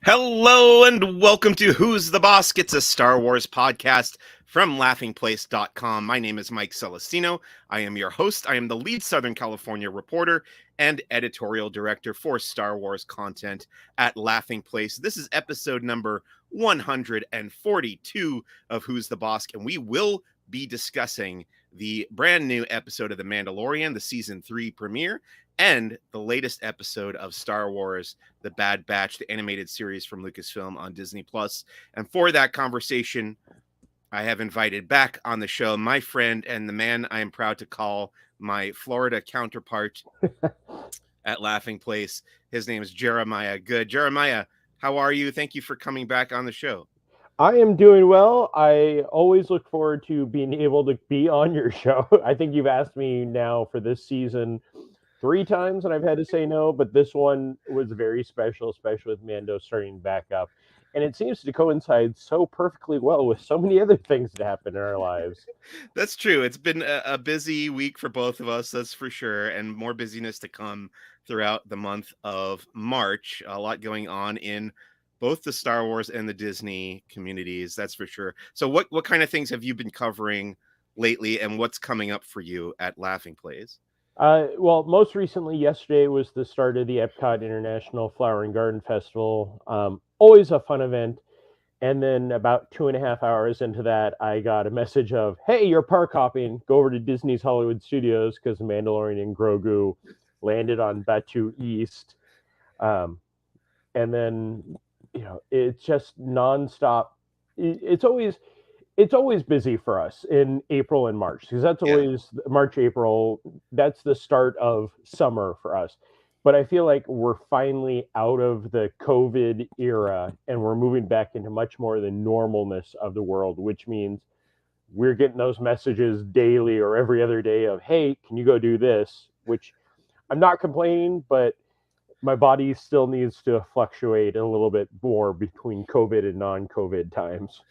Hello and welcome to Who's the Bossk? It's a Star Wars podcast from laughingplace.com. My name is Mike Celestino. I am your host. I am the lead Southern California reporter and editorial director for Star Wars content at Laughing Place. This is episode number 142 of Who's the Bossk, and we will be discussing the brand new episode of The Mandalorian, the season 3 premiere, and the latest episode of Star Wars The Bad Batch, the animated series from Lucasfilm on Disney Plus. And for that conversation, I have invited back on the show my friend and the man I am proud to call my Florida counterpart at Laughing Place. His name is Jeremiah Good. Jeremiah, how are you? Thank you for coming back on the show. I am doing well. I always look forward to being able to be on your show. I think you've asked me now for this season 3 times and I've had to say no, but this one was very special, especially with Mando starting back up. And it seems to coincide so perfectly well with so many other things that happen in our lives. That's true. It's been a busy week for both of us, that's for sure, and more busyness to come throughout the month of March. A lot going on in both the Star Wars and the Disney communities, that's for sure. So what kind of things have you been covering lately, and what's coming up for you at Laughing Place? Well, most recently, yesterday was the start of the Epcot International Flower and Garden Festival. Always a fun event. And then about 2.5 hours into that, I got a message of, hey, you're park hopping. Go over to Disney's Hollywood Studios because Mandalorian and Grogu landed on Batu East. And then, it's just nonstop. It's always busy for us in April and March because that's always March, April. That's the start of summer for us. But I feel like we're finally out of the COVID era and we're moving back into much more the normalness of the world, which means we're getting those messages daily or every other day of, hey, can you go do this? Which I'm not complaining, but my body still needs to fluctuate a little bit more between COVID and non-COVID times.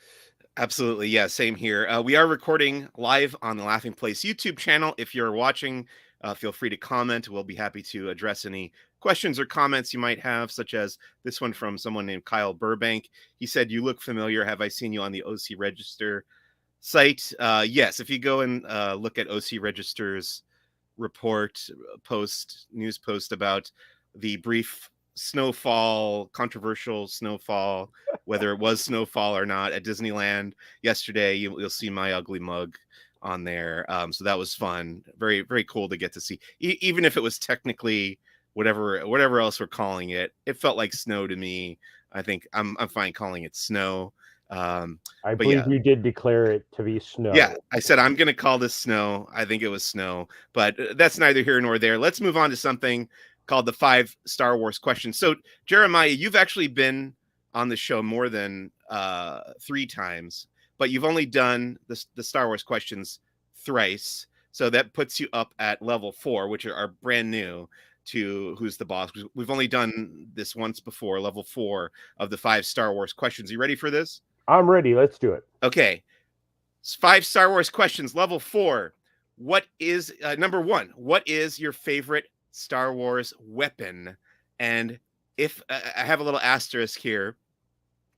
Absolutely. Yeah, same here. We are recording live on the Laughing Place YouTube channel. If you're watching, feel free to comment. We'll be happy to address any questions or comments you might have, such as this one from someone named Kyle Burbank. He said, "You look familiar. Have I seen you on the OC Register site?" Yes, if you go and look at OC Register's report, news post about the brief controversial snowfall, whether it was snowfall or not at Disneyland yesterday, you'll see my ugly mug on there. So that was fun. Very, very cool to get to see. Even if it was technically whatever else we're calling it, it felt like snow to me. I think I'm fine calling it snow. I believe you did declare it to be snow. Yeah, I said I'm going to call this snow. I think it was snow, but that's neither here nor there. Let's move on to something called the 5 Star Wars questions. So, Jeremiah, you've actually been on the show more than 3 times, but you've only done the Star Wars questions thrice. So that puts you up at level 4, which are brand new to Who's the Boss. We've only done this once before, level 4 of the 5 Star Wars questions. You ready for this? I'm ready. Let's do it. Okay. 5 Star Wars questions, level 4. What is number 1? What is your favorite Star Wars weapon? And if I have a little asterisk here,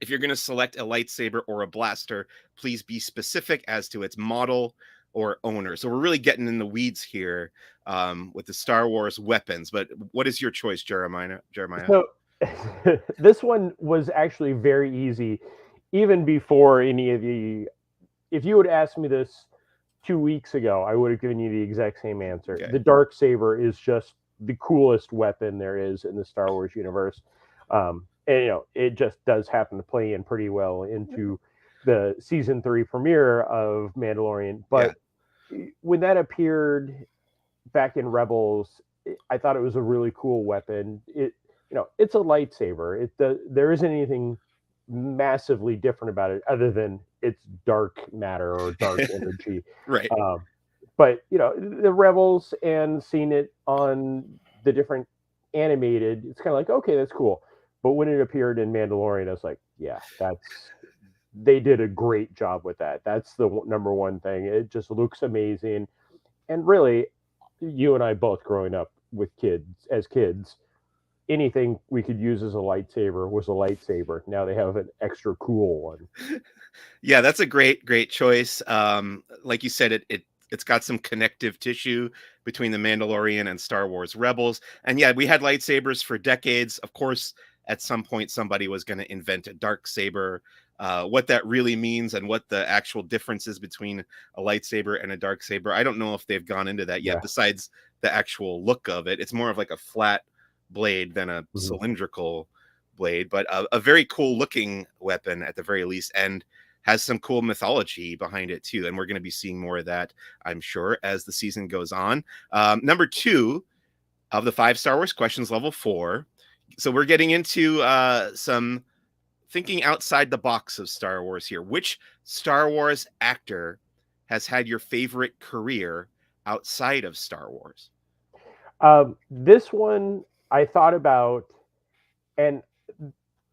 if you're going to select a lightsaber or a blaster, please be specific as to its model or owner. So we're really getting in the weeds here with the Star Wars weapons. But what is your choice, Jeremiah? So this one was actually very easy, even before any of the. If you would ask me this 2 weeks ago, I would have given you the exact same answer. Okay. The Darksaber is just the coolest weapon there is in the Star Wars universe. And, it just does happen to play in pretty well into the season 3 premiere of Mandalorian. But when that appeared back in Rebels, I thought it was a really cool weapon. It's a lightsaber. There isn't anything massively different about it other than it's dark matter or dark energy. Right. But the Rebels and seeing it on the different animated, it's kind of like, okay, that's cool. But when it appeared in Mandalorian, I was like, yeah, they did a great job with that. That's the number one thing. It just looks amazing. And really, you and I both growing up with kids, anything we could use as a lightsaber was a lightsaber. Now they have an extra cool one. Yeah, that's a great choice. Like you said, it's got some connective tissue between the Mandalorian and Star Wars Rebels. And yeah, we had lightsabers for decades. Of course, at some point somebody was going to invent a dark saber. What that really means and what the actual difference is between a lightsaber and a dark saber, I don't know if they've gone into that yet. Yeah. Besides the actual look of it, it's more of like a flat blade than a Mhm. cylindrical blade, but a very cool looking weapon at the very least, and has some cool mythology behind it too. And we're going to be seeing more of that, I'm sure, as the season goes on. Number 2 of the 5 Star Wars questions, level 4. So we're getting into some thinking outside the box of Star Wars here. Which Star Wars actor has had your favorite career outside of Star Wars? This one I thought about, and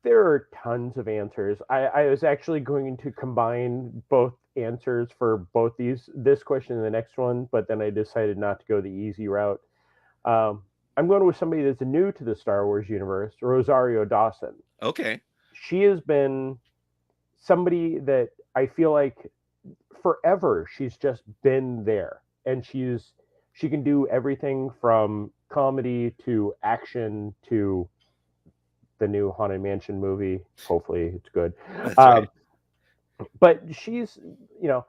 there are tons of answers. I was actually going to combine both answers for both this question and the next one, but then I decided not to go the easy route. Um, I'm going with somebody that's new to the Star Wars universe, Rosario Dawson. Okay. She has been somebody that I feel like forever she's just been there, and she can do everything from comedy to action to the new Haunted Mansion movie. Hopefully, it's good. That's right. Um, but she's, you know,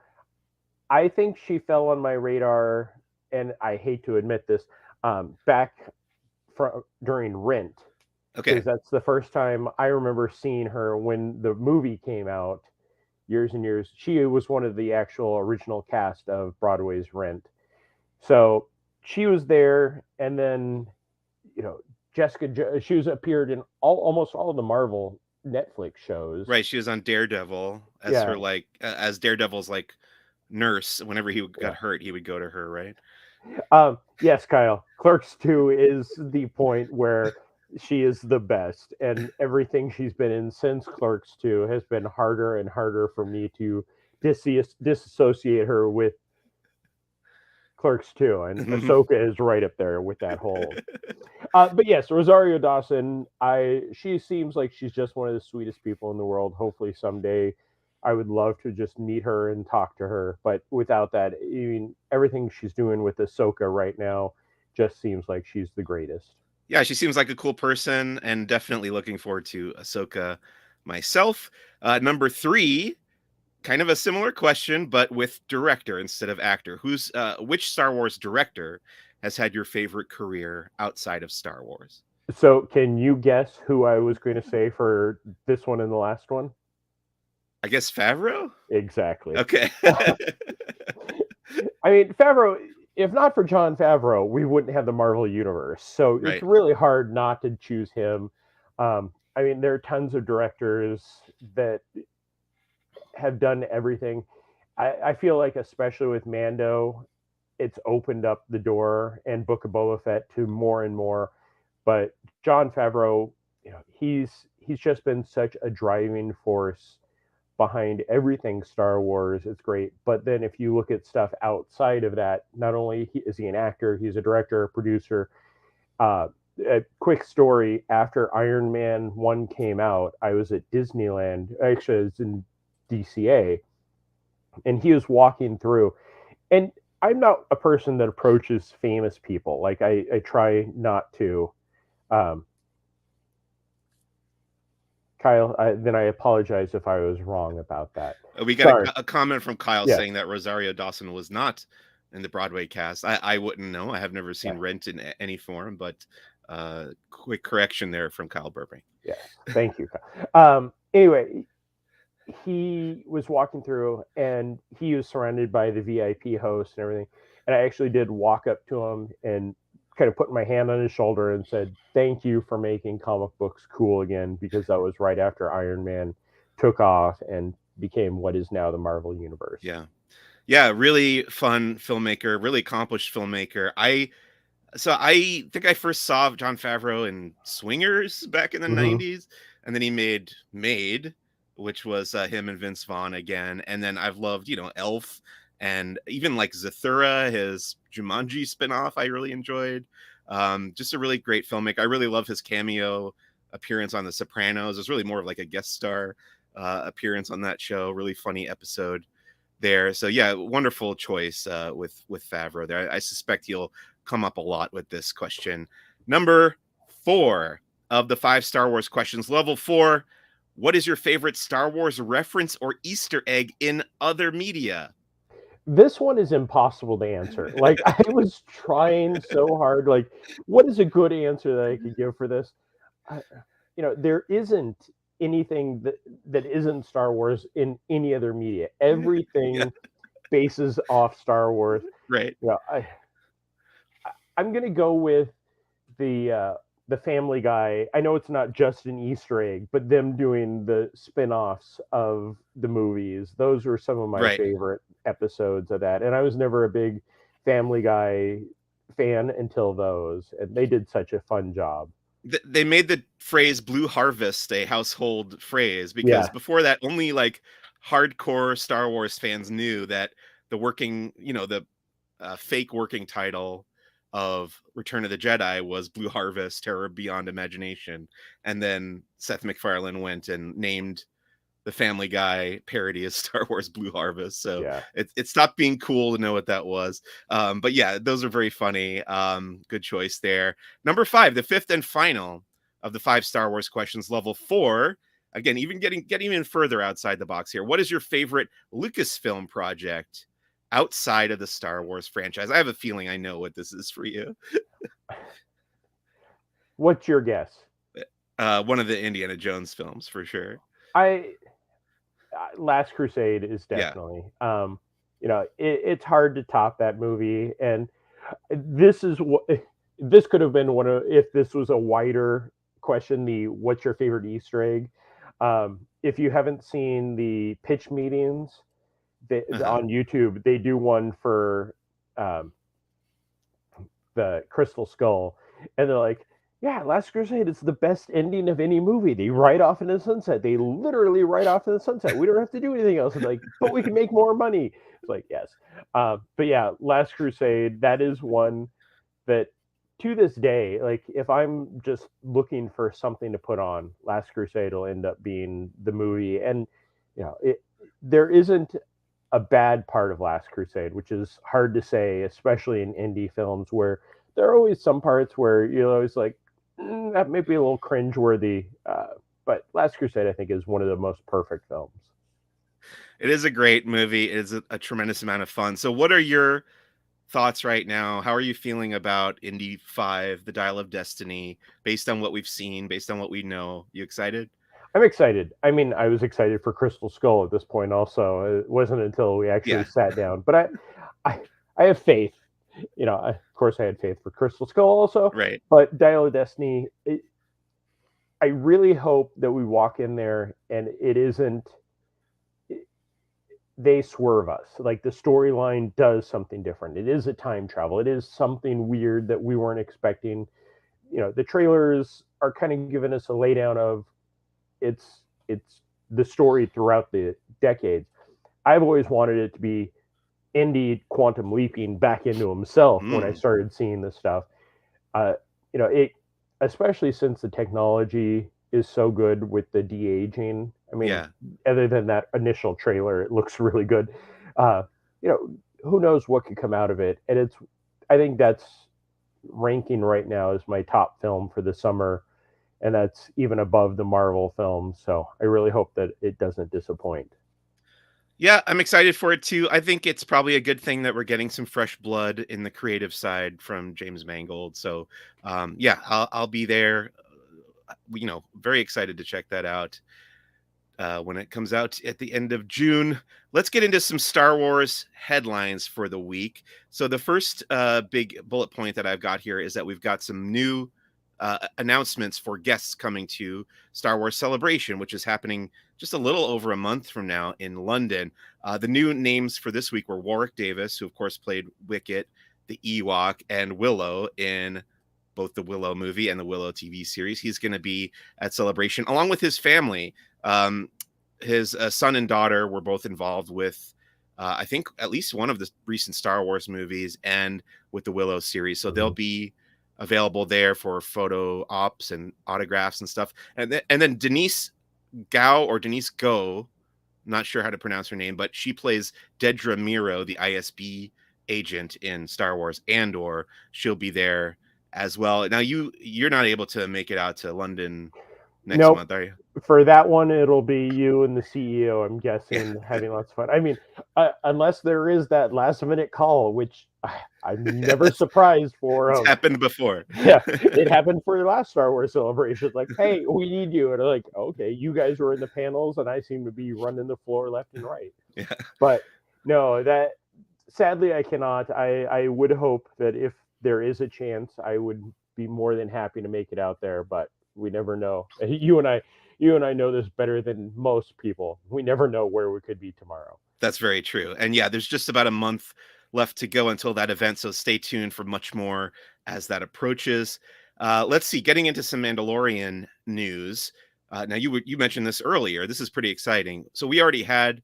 I think she fell on my radar, and I hate to admit this, back during Rent, Okay. because that's the first time I remember seeing her when the movie came out years and years. She was one of the actual original cast of Broadway's Rent. So she was there, and then you know she was appeared in almost all of the Marvel Netflix shows. Right, she was on Daredevil as Yeah, her as Daredevil's nurse. Whenever he got yeah. hurt, he would go to her, right? Yes, Kyle. Clerks 2 is the point where she is the best, and everything she's been in since Clerks 2 has been harder and harder for me to disassociate her with Clerks 2, and Ahsoka is right up there with that whole. But yes, Rosario Dawson. She seems like she's just one of the sweetest people in the world. Hopefully someday, I would love to just meet her and talk to her. But without that, I mean, everything she's doing with Ahsoka right now just seems like she's the greatest. Yeah, she seems like a cool person, and definitely looking forward to Ahsoka myself. Number 3, kind of a similar question, but with director instead of actor. Which Star Wars director has had your favorite career outside of Star Wars? So, can you guess who I was going to say for this one and the last one? I guess Favreau? Exactly. Okay. I mean, Favreau, if not for John Favreau, we wouldn't have the Marvel Universe. So it's Right. really hard not to choose him. I mean, there are tons of directors that have done everything. I feel like, especially with Mando, it's opened up the door and Book of Boba Fett to more and more. But John Favreau, he's just been such a driving force behind everything Star Wars. It's great. But then if you look at stuff outside of that, not only is he an actor, he's a director, a producer. Uh, a quick story: after Iron Man 1 came out, I was at Disneyland. Actually, I was in DCA, and he was walking through. And I'm not a person that approaches famous people. Like I try not to. Um, Kyle, then I apologize if I was wrong about that. We got Sorry. a comment from Kyle Yes. saying that Rosario Dawson was not in the Broadway cast. I wouldn't know. I have never Yeah. seen Rent in any form, but quick correction there from Kyle Burbank. Yes. Thank you, Kyle. Anyway, he was walking through, and he was surrounded by the VIP host and everything. And I actually did walk up to him and kind of put my hand on his shoulder and said, "Thank you for making comic books cool again," because that was right after Iron Man took off and became what is now the Marvel Universe. Yeah. Yeah, really fun filmmaker, really accomplished filmmaker. I think I first saw John Favreau in Swingers back in the Mm-hmm. 90s, and then he made Made, which was him and Vince Vaughn again. And then I've loved, Elf, and even like Zathura, his Jumanji spinoff, I really enjoyed. Just a really great filmmaker. I really love his cameo appearance on The Sopranos. It's really more of like a guest star appearance on that show. Really funny episode there. So yeah, wonderful choice with Favreau there. I suspect he'll come up a lot with this question. Number 4 of the 5 Star Wars questions. Level 4. What is your favorite Star Wars reference or Easter egg in other media? This one is impossible to answer. Like, I was trying so hard. Like, what is a good answer that I could give for this? I, there isn't anything that isn't Star Wars in any other media. Yeah, Everything bases off Star Wars. right. I'm gonna go with the Family Guy. I know it's not just an Easter egg, but them doing the spin-offs of the movies. Those were some of my Right. favorite episodes of that. And I was never a big Family Guy fan until those, and they did such a fun job. They made the phrase blue harvest a household phrase because Yeah, before that only like hardcore Star Wars fans knew that the working, the fake working title of Return of the Jedi was Blue Harvest, Terror Beyond Imagination. And then Seth MacFarlane went and named the Family Guy parody as Star Wars Blue Harvest. So yeah. it stopped being cool to know what that was. But yeah, those are very funny. Good choice there. Number 5, the 5th and final of the 5 Star Wars questions. Level 4. Again, even getting even further outside the box here. What is your favorite Lucasfilm project outside of the Star Wars franchise? I have a feeling I know what this is for you. What's your guess? One of the Indiana Jones films for sure. I Last Crusade is Yeah. definitely. It's hard to top that movie, and this is what this could have been one of if this was a wider question. The what's your favorite Easter egg? If you haven't seen the pitch meetings Uh-huh. on YouTube, they do one for um, the Crystal Skull, and they're like, "Yeah, Last Crusade is the best ending of any movie." They ride off in the sunset. They literally ride off in the sunset. We don't have to do anything else. It's like, but we can make more money. It's like, yes, but yeah, Last Crusade. That is one that to this day, like if I'm just looking for something to put on, Last Crusade will end up being the movie. And there isn't a bad part of Last Crusade, which is hard to say, especially in indie films, where there are always some parts where you're always like, that may be a little cringeworthy. But Last Crusade, I think, is one of the most perfect films. It is a great movie. It is a tremendous amount of fun. So what are your thoughts right now? How are you feeling about Indy 5, The Dial of Destiny, based on what we've seen, based on what we know? You excited? I'm excited. I mean, I was excited for Crystal Skull at this point. Also, it wasn't until we actually Yeah, sat down. But I, I have faith. Of course, I had faith for Crystal Skull also. right. But Dial of Destiny, I really hope that we walk in there and it isn't. They swerve us. Like the storyline does something different. It is a time travel. It is something weird that we weren't expecting. The trailers are kind of giving us a laydown of it's the story throughout the decades. I've always wanted it to be Indy quantum leaping back into himself when I Mm, started seeing this stuff. It especially since the technology is so good with the de-aging. I mean, yeah. other than that initial trailer, it looks really good. Uh, who knows what could come out of it? And I think that's ranking right now as my top film for the summer, and that's even above the Marvel films. So I really hope that it doesn't disappoint. Yeah, I'm excited for it too. I think it's probably a good thing that we're getting some fresh blood in the creative side from James Mangold. So, yeah, I'll be there. Very excited to check that out when it comes out at the end of June. Let's get into some Star Wars headlines for the week. So the first big bullet point that I've got here is that we've got some new announcements for guests coming to Star Wars Celebration, which is happening just a little over a month from now in London. The new names for this week were Warwick Davis, who of course played Wicket, the Ewok, and Willow in both the Willow movie and the Willow TV series. He's going to be at Celebration along with his family. Um, his son and daughter were both involved with, I think, at least one of the recent Star Wars movies and with the Willow series. So they'll Mhm. be available there for photo ops and autographs and stuff. And then Denise Gao or Denise Go, not sure how to pronounce her name, but she plays Dedra Miro, the ISB agent in Star Wars Andor. She'll be there as well. Now you're not able to make it out to London next Nope. month, are you? For that one, it'll be you and the CEO, I'm Yeah. guessing, having lots of fun. I mean, unless there is that last minute call, which I'm never That's surprised for. it's happened before. Yeah, it happened for the last Star Wars celebration. Like, hey, we need you. And I'm like, okay, you guys were in the panels, and I seem to be running the floor left and right. Yeah. But no, that sadly I cannot. I would hope that if there is a chance, I would be more than happy to make it out there. But we never know. You and I know this better than most people. We never know where we could be tomorrow. That's very true. And yeah, there's just about a month left to go until that event. So stay tuned for much more as that approaches. Let's see, getting into some Mandalorian news. Now, you mentioned this earlier. This is pretty exciting. So we already had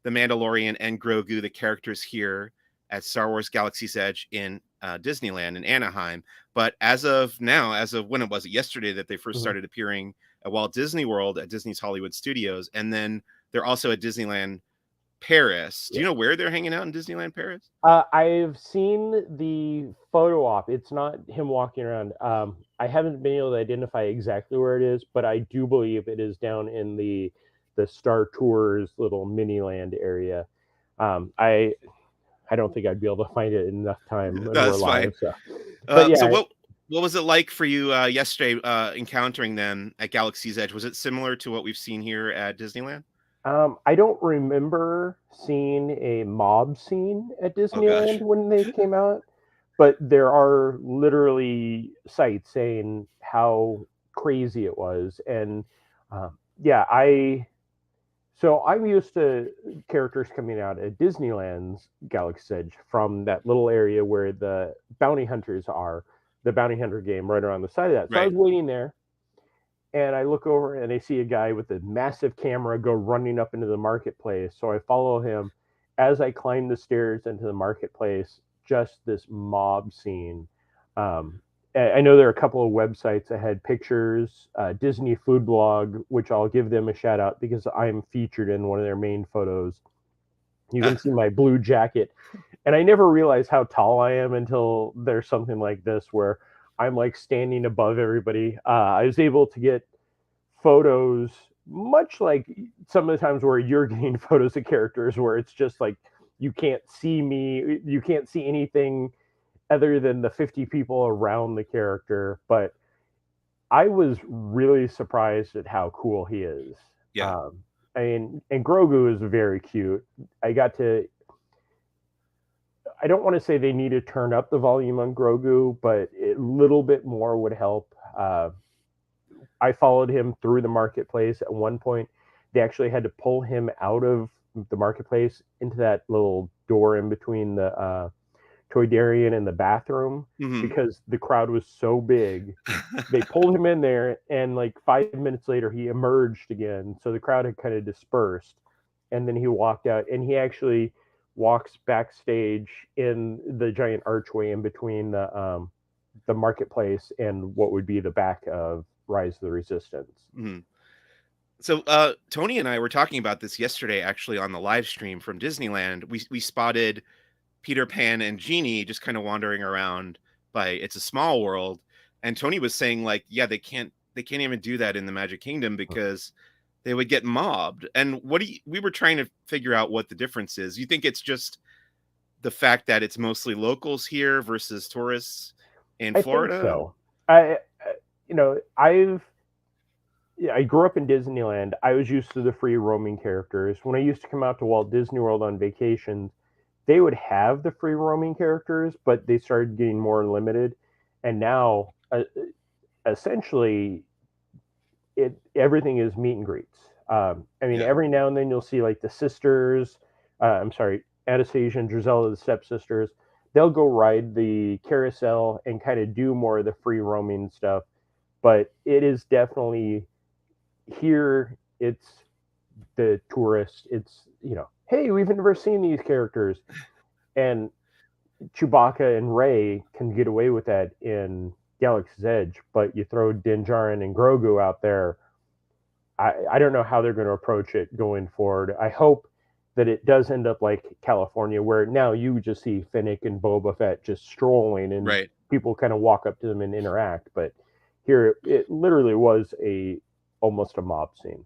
the Mandalorian and Grogu, the characters here at Star Wars Galaxy's Edge in Disneyland in Anaheim. But as of now, as of when it was yesterday that they first Mhm. started appearing at Walt Disney World at Disney's Hollywood Studios, and then they're also at Disneyland Paris. Do Yeah. you know where they're hanging out in Disneyland Paris? I've seen the photo op. It's not him walking around. I haven't been able to identify exactly where it is, but I do believe it is down in the Star Tours little mini land area. I don't think I'd be able to find it in enough time when No, we're that's fine. live. So, but So yeah, what was it like for you yesterday encountering them at Galaxy's Edge? Was it similar to what we've seen here at Disneyland? I don't remember seeing a mob scene at Oh Disneyland gosh. when they came out, but there are literally sites saying how crazy it was. And yeah, I'm used to characters coming out at Disneyland's Galaxy's Edge from that little area where the bounty hunters are, the bounty hunter game right around the side of that. So I Right. was waiting there, and I look over and I see a guy with a massive camera go running up into the marketplace. So I follow him. As I climb the stairs into the marketplace, just this mob scene. I know there are a couple of websites that had pictures. Disney Food Blog, which I'll give them a shout out because I'm featured in one of their main photos. You can see my blue jacket, and I never realized how tall I am until there's something like this where I'm like standing above everybody. I was able to get photos, much like some of the times where you're getting photos of characters, where it's just like you can't see me, you can't see anything other than the 50 people around the character. But I was really surprised at how cool he is. Yeah. I mean, and Grogu is very cute. I got to I don't want to say they need to turn up the volume on Grogu, but a little bit more would help. I followed him through the marketplace. At one point, they actually had to pull him out of the marketplace into that little door in between the Toydarian and the bathroom Hmm. because the crowd was so big. They pulled him in there, and like 5 minutes later, he emerged again. So the crowd had kind of dispersed, and then he walked out, and he actually walks backstage in the giant archway in between the marketplace and what would be the back of Rise of the Resistance. Hmm. So Tony and I were talking about this yesterday, actually, on the live stream from Disneyland. We spotted Peter Pan and Genie just kind of wandering around by It's a Small World, and Tony was saying like, yeah, they can't even do that in the Magic Kingdom because they would get mobbed. And we were trying to figure out what the difference is. You think it's just the fact that it's mostly locals here versus tourists in I think Florida? so. You know, I grew up in Disneyland. I was used to the free roaming characters. When I used to come out to Walt Disney World on vacations, they would have the free roaming characters, but they started getting more limited. And now, essentially, everything is meet and greets. I mean, Yeah. every now and then you'll see like the sisters. I'm sorry, Anastasia and Drizella, the stepsisters. They'll go ride the carousel and kind of do more of the free roaming stuff. But it is definitely here. It's the tourist. It's hey, we've never seen these characters, and Chewbacca and Ray can get away with that in Galaxy's Edge, but you throw Din Djarin and Grogu out there. I don't know how they're going to approach it going forward. I hope that it does end up like California, where now you just see Finnick and Boba Fett just strolling, and Right. people kind of walk up to them and interact. But here, it literally was almost a mob scene.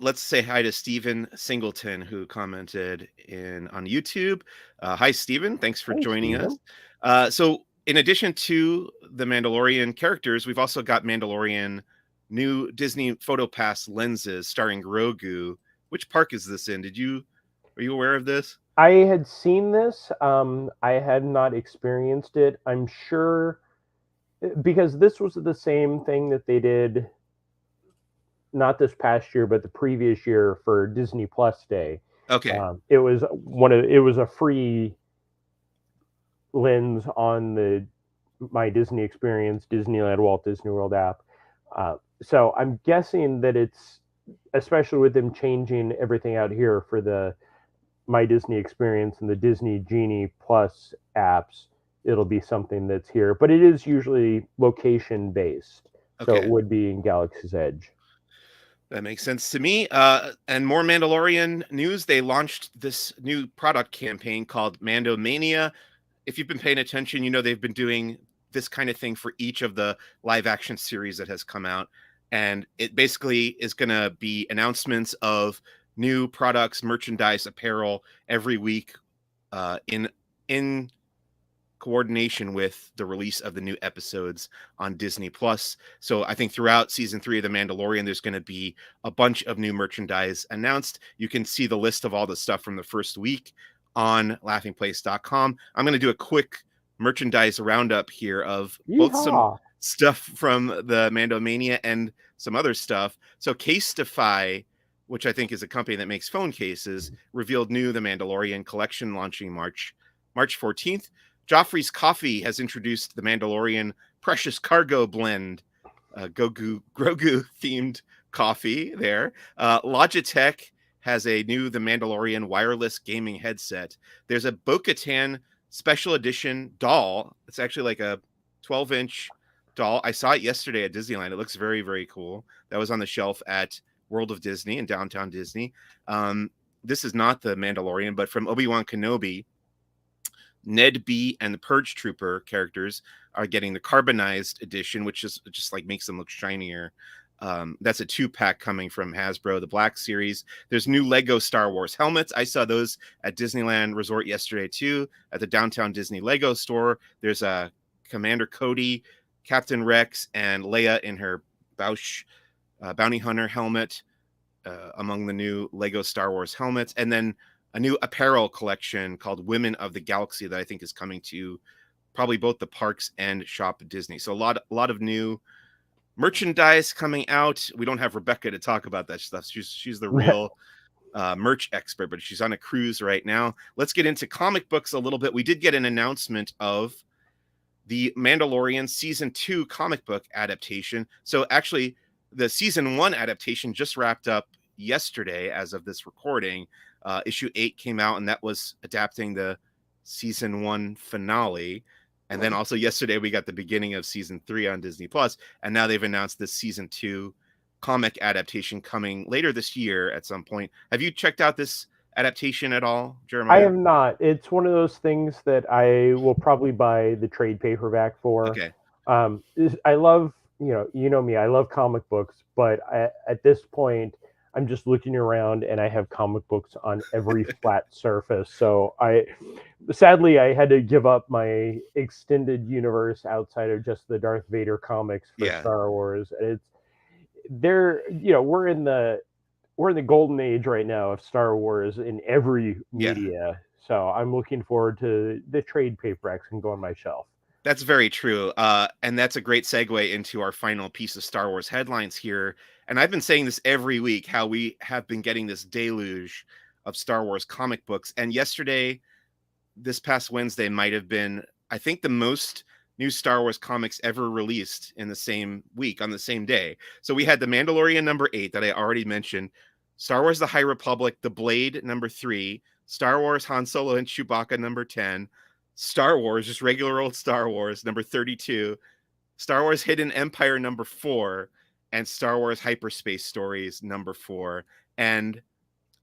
Let's say hi to Stephen Singleton, who commented on YouTube. Hi, Stephen. Thanks for Hey, joining Steven. us. So, in addition to the Mandalorian characters, we've also got Mandalorian new Disney PhotoPass lenses starring Grogu. Which park is this in? Are you aware of this? I had seen this. I had not experienced it. I'm sure because this was the same thing that they did not this past year, but the previous year for Disney Plus Day. Okay. It was a free lens on the My Disney Experience Disneyland Walt Disney World app. So I'm guessing that it's, especially with them changing everything out here for the My Disney Experience and the Disney Genie Plus apps, it'll be something that's here. But it is usually location based, so it Okay. would be in Galaxy's Edge. That makes sense to me. And more Mandalorian news. They launched this new product campaign called Mando Mania. If you've been paying attention, you know they've been doing this kind of thing for each of the live action series that has come out. And it basically is going to be announcements of new products, merchandise, apparel every week in coordination with the release of the new episodes on Disney Plus. So I think throughout season 3 of The Mandalorian, there's going to be a bunch of new merchandise announced. You can see the list of all the stuff from the first week on laughingplace.com. I'm going to do a quick merchandise roundup here of both some stuff from the Mando Mania and some other stuff. So Casetify, which I think is a company that makes phone cases, revealed new The Mandalorian collection launching March 14th. Joffrey's Coffee has introduced the Mandalorian Precious Cargo Blend, Grogu themed coffee there. Logitech has a new The Mandalorian wireless gaming headset. There's a Bo-Katan special edition doll. It's actually like a 12-inch doll. I saw it yesterday at Disneyland. It looks very, very cool. That was on the shelf at World of Disney in downtown Disney. This is not the Mandalorian, but from Obi-Wan Kenobi, Ned B and the Purge Trooper characters are getting the carbonized edition, which is just like makes them look shinier. That's a 2-pack coming from Hasbro, the Black Series. There's new Lego Star Wars helmets. I saw those at Disneyland Resort yesterday too, at the downtown Disney Lego store. There's a Commander Cody, Captain Rex, and Leia in her Boushh bounty hunter helmet among the new Lego Star Wars helmets. And then a new apparel collection called Women of the Galaxy that I think is coming to probably both the parks and Shop Disney. So a lot of new merchandise coming out. We don't have Rebecca to talk about that stuff. She's the real merch expert, but she's on a cruise right now. Let's get into comic books a little bit. We did get an announcement of the Mandalorian season 2 comic book adaptation. So actually the season 1 adaptation just wrapped up yesterday as of this recording. Issue 8 came out, and that was adapting the season 1 finale. And then also yesterday we got the beginning of season 3 on Disney Plus, and now they've announced this season 2 comic adaptation coming later this year at some point. Have you checked out this adaptation at all, Jeremiah? I have not. It's one of those things that I will probably buy the trade paperback for. Okay. I love, you know me, I love comic books, but at this point, I'm just looking around and I have comic books on every flat surface. So sadly, I had to give up my extended universe outside of just the Darth Vader comics for Star Wars. We're in the golden age right now of Star Wars in every media. So I'm looking forward to the trade paperbacks can go on my shelf. That's very true. And that's a great segue into our final piece of Star Wars headlines here. And I've been saying this every week, how we have been getting this deluge of Star Wars comic books. And yesterday, this past Wednesday, might have been, I think, the most new Star Wars comics ever released in the same week, on the same day. So we had The Mandalorian number 8 that I already mentioned, Star Wars The High Republic, The Blade number 3, Star Wars Han Solo and Chewbacca number 10, Star Wars, just regular old Star Wars, number 32, Star Wars Hidden Empire, number 4, and Star Wars Hyperspace Stories, number 4. And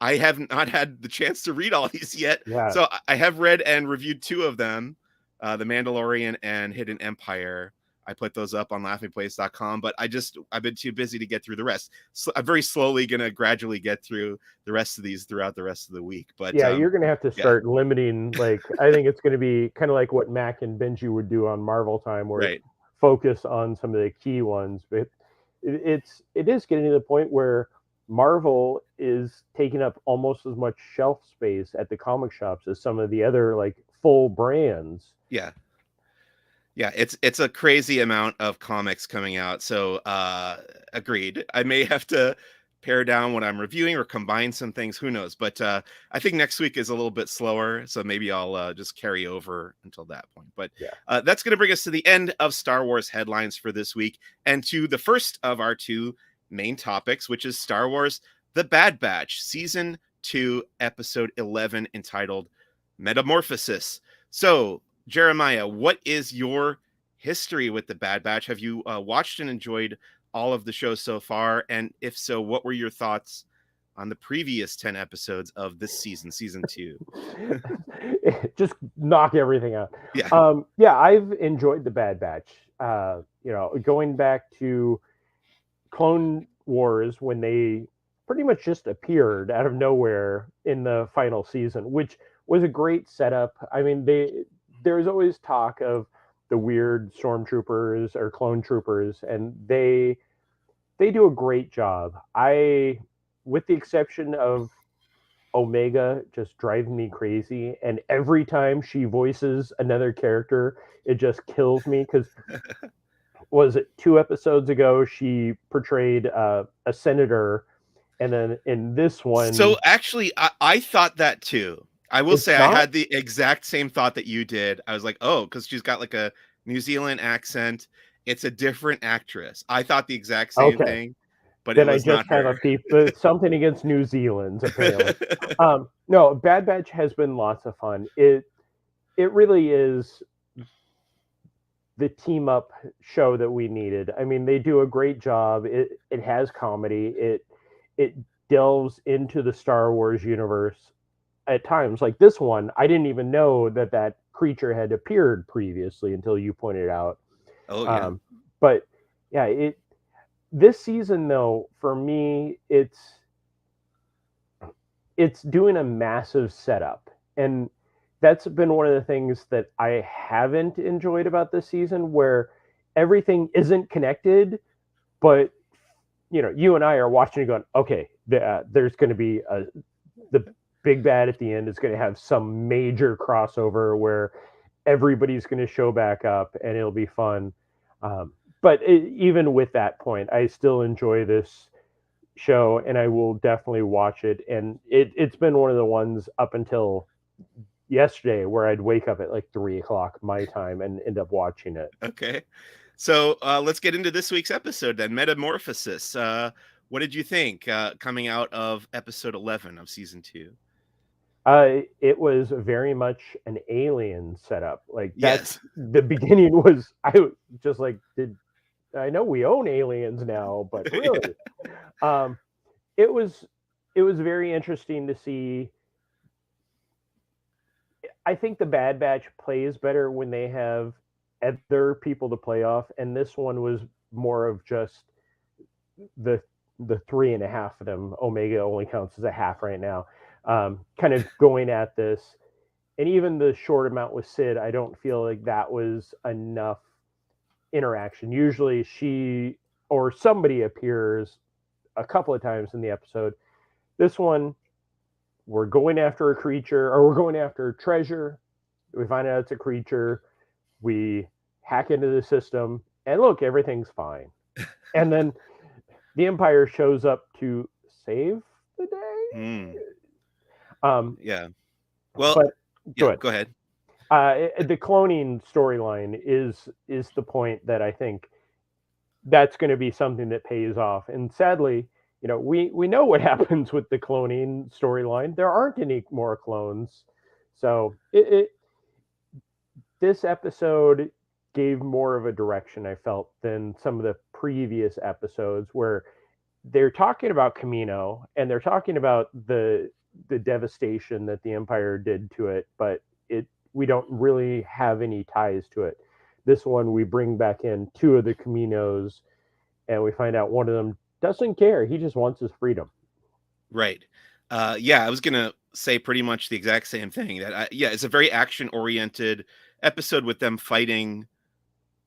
I have not had the chance to read all these yet. Yeah. So I have read and reviewed 2 of them, The Mandalorian and Hidden Empire. I put those up on laughingplace.com, but I've been too busy to get through the rest. So I'm very slowly going to gradually get through the rest of these throughout the rest of the week. But yeah, you're going to have to start limiting. Like, I think it's going to be kind of like what Mac and Benji would do on Marvel Time, where focus on some of the key ones. But it is getting to the point where Marvel is taking up almost as much shelf space at the comic shops as some of the other like full brands. Yeah. Yeah, it's a crazy amount of comics coming out. So agreed. I may have to pare down what I'm reviewing or combine some things. Who knows? But I think next week is a little bit slower. So maybe I'll just carry over until that point. But that's going to bring us to the end of Star Wars headlines for this week and to the first of our 2 main topics, which is Star Wars The Bad Batch, Season 2, Episode 11, entitled Metamorphosis. So, Jeremiah, what is your history with The Bad Batch? Have you watched and enjoyed all of the shows so far? And if so, what were your thoughts on the previous 10 episodes of this season, Season 2? Just knock everything out. Yeah, I've enjoyed The Bad Batch. Going back to Clone Wars, when they pretty much just appeared out of nowhere in the final season, which was a great setup. I mean, there's always talk of the weird stormtroopers or clone troopers, and they do a great job. With the exception of Omega just driving me crazy, and every time she voices another character, it just kills me, because was it 2 episodes ago she portrayed a senator, and then in this one... So actually, I thought that too. I will say I had the exact same thought that you did. I was like, oh, because she's got like a New Zealand accent. It's a different actress. I thought the exact same thing, but then it was not her. I just have a beef, something against New Zealand, apparently. No, Bad Batch has been lots of fun. It really is the team up show that we needed. I mean, they do a great job. It has comedy. It delves into the Star Wars universe at times. Like this one, I didn't even know that creature had appeared previously until you pointed out. Oh yeah. But yeah, this season though, for me, it's doing a massive setup, and that's been one of the things that I haven't enjoyed about this season, where everything isn't connected, but you and I are watching and going, okay, there's going to be the big bad at the end is going to have some major crossover where everybody's going to show back up and it'll be fun. But even with that point, I still enjoy this show, and I will definitely watch it. And it's been one of the ones up until yesterday where I'd wake up at like 3:00 my time and end up watching it. Okay. So let's get into this week's episode then. Metamorphosis. What did you think coming out of episode 11 of season 2? It was very much an alien setup. Like yes, the beginning was, I just like, I know we own aliens now, but really, it was very interesting to see. I think the Bad Batch plays better when they have other people to play off, and this one was more of just the 3.5 of them. Omega only counts as a half right now. Kind of going at this, and even the short amount with Sid, I don't feel like that was enough interaction. Usually she or somebody appears a couple of times in the episode. This one, we're going after a creature, or we're going after a treasure. We find out it's a creature. We hack into the system, and look, everything's fine. And then the Empire shows up to save the day. Yeah. Well, go ahead. The cloning storyline is the point that I think that's going to be something that pays off. And sadly, we know what happens with the cloning storyline. There aren't any more clones. So this episode gave more of a direction, I felt, than some of the previous episodes where they're talking about Camino and they're talking about the devastation that the Empire did to it, but we don't really have any ties to it. This one, we bring back in two of the Caminos, and we find out one of them doesn't care. He just wants his freedom. Right. Yeah, I was gonna say pretty much the exact same thing. It's a very action-oriented episode with them fighting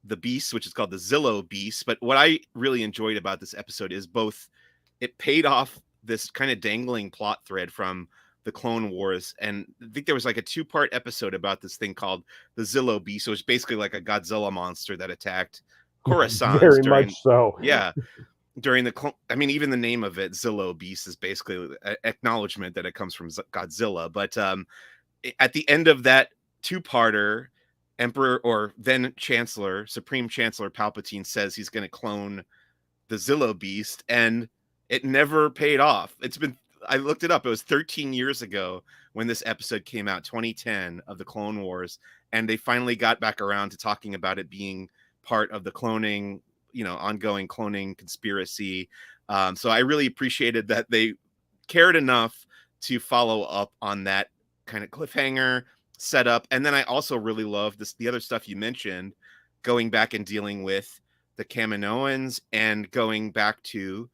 the beast, which is called the Zillo beast. But what I really enjoyed about this episode is both it paid off this kind of dangling plot thread from the Clone Wars, and I think there was like a 2-part episode about this thing called the Zillo beast. So it's basically like a Godzilla monster that attacked Coruscant. Very much so. Yeah. During even the name of it, Zillo Beast, is basically an acknowledgement that it comes from Godzilla. But at the end of that 2-parter, Emperor, or then Chancellor, Supreme Chancellor Palpatine, says he's going to clone the Zillo Beast, and it never paid off. I looked it up. It was 13 years ago when this episode came out, 2010, of the Clone Wars, and they finally got back around to talking about it being part of the cloning, ongoing cloning conspiracy. So I really appreciated that they cared enough to follow up on that kind of cliffhanger setup. And then I also really love the other stuff you mentioned, going back and dealing with the Kaminoans and going back to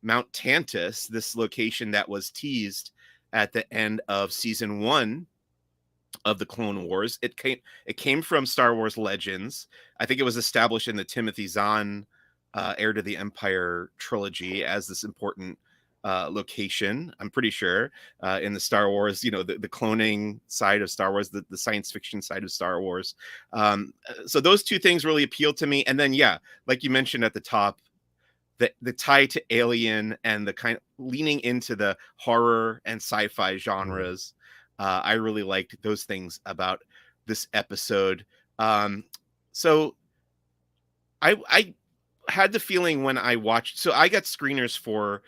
Mount Tantus, this location that was teased at the end of season 1 of the Clone Wars. It came from Star Wars Legends. I think it was established in the Timothy Zahn Heir to the Empire trilogy as this important location, I'm pretty sure, in the Star Wars, the cloning side of Star Wars, the science fiction side of Star Wars. So those two things really appealed to me. And then, yeah, like you mentioned at the top, the tie to Alien and the kind of leaning into the horror and sci-fi genres. I really liked those things about this episode. So I had the feeling when I watched, so I got screeners for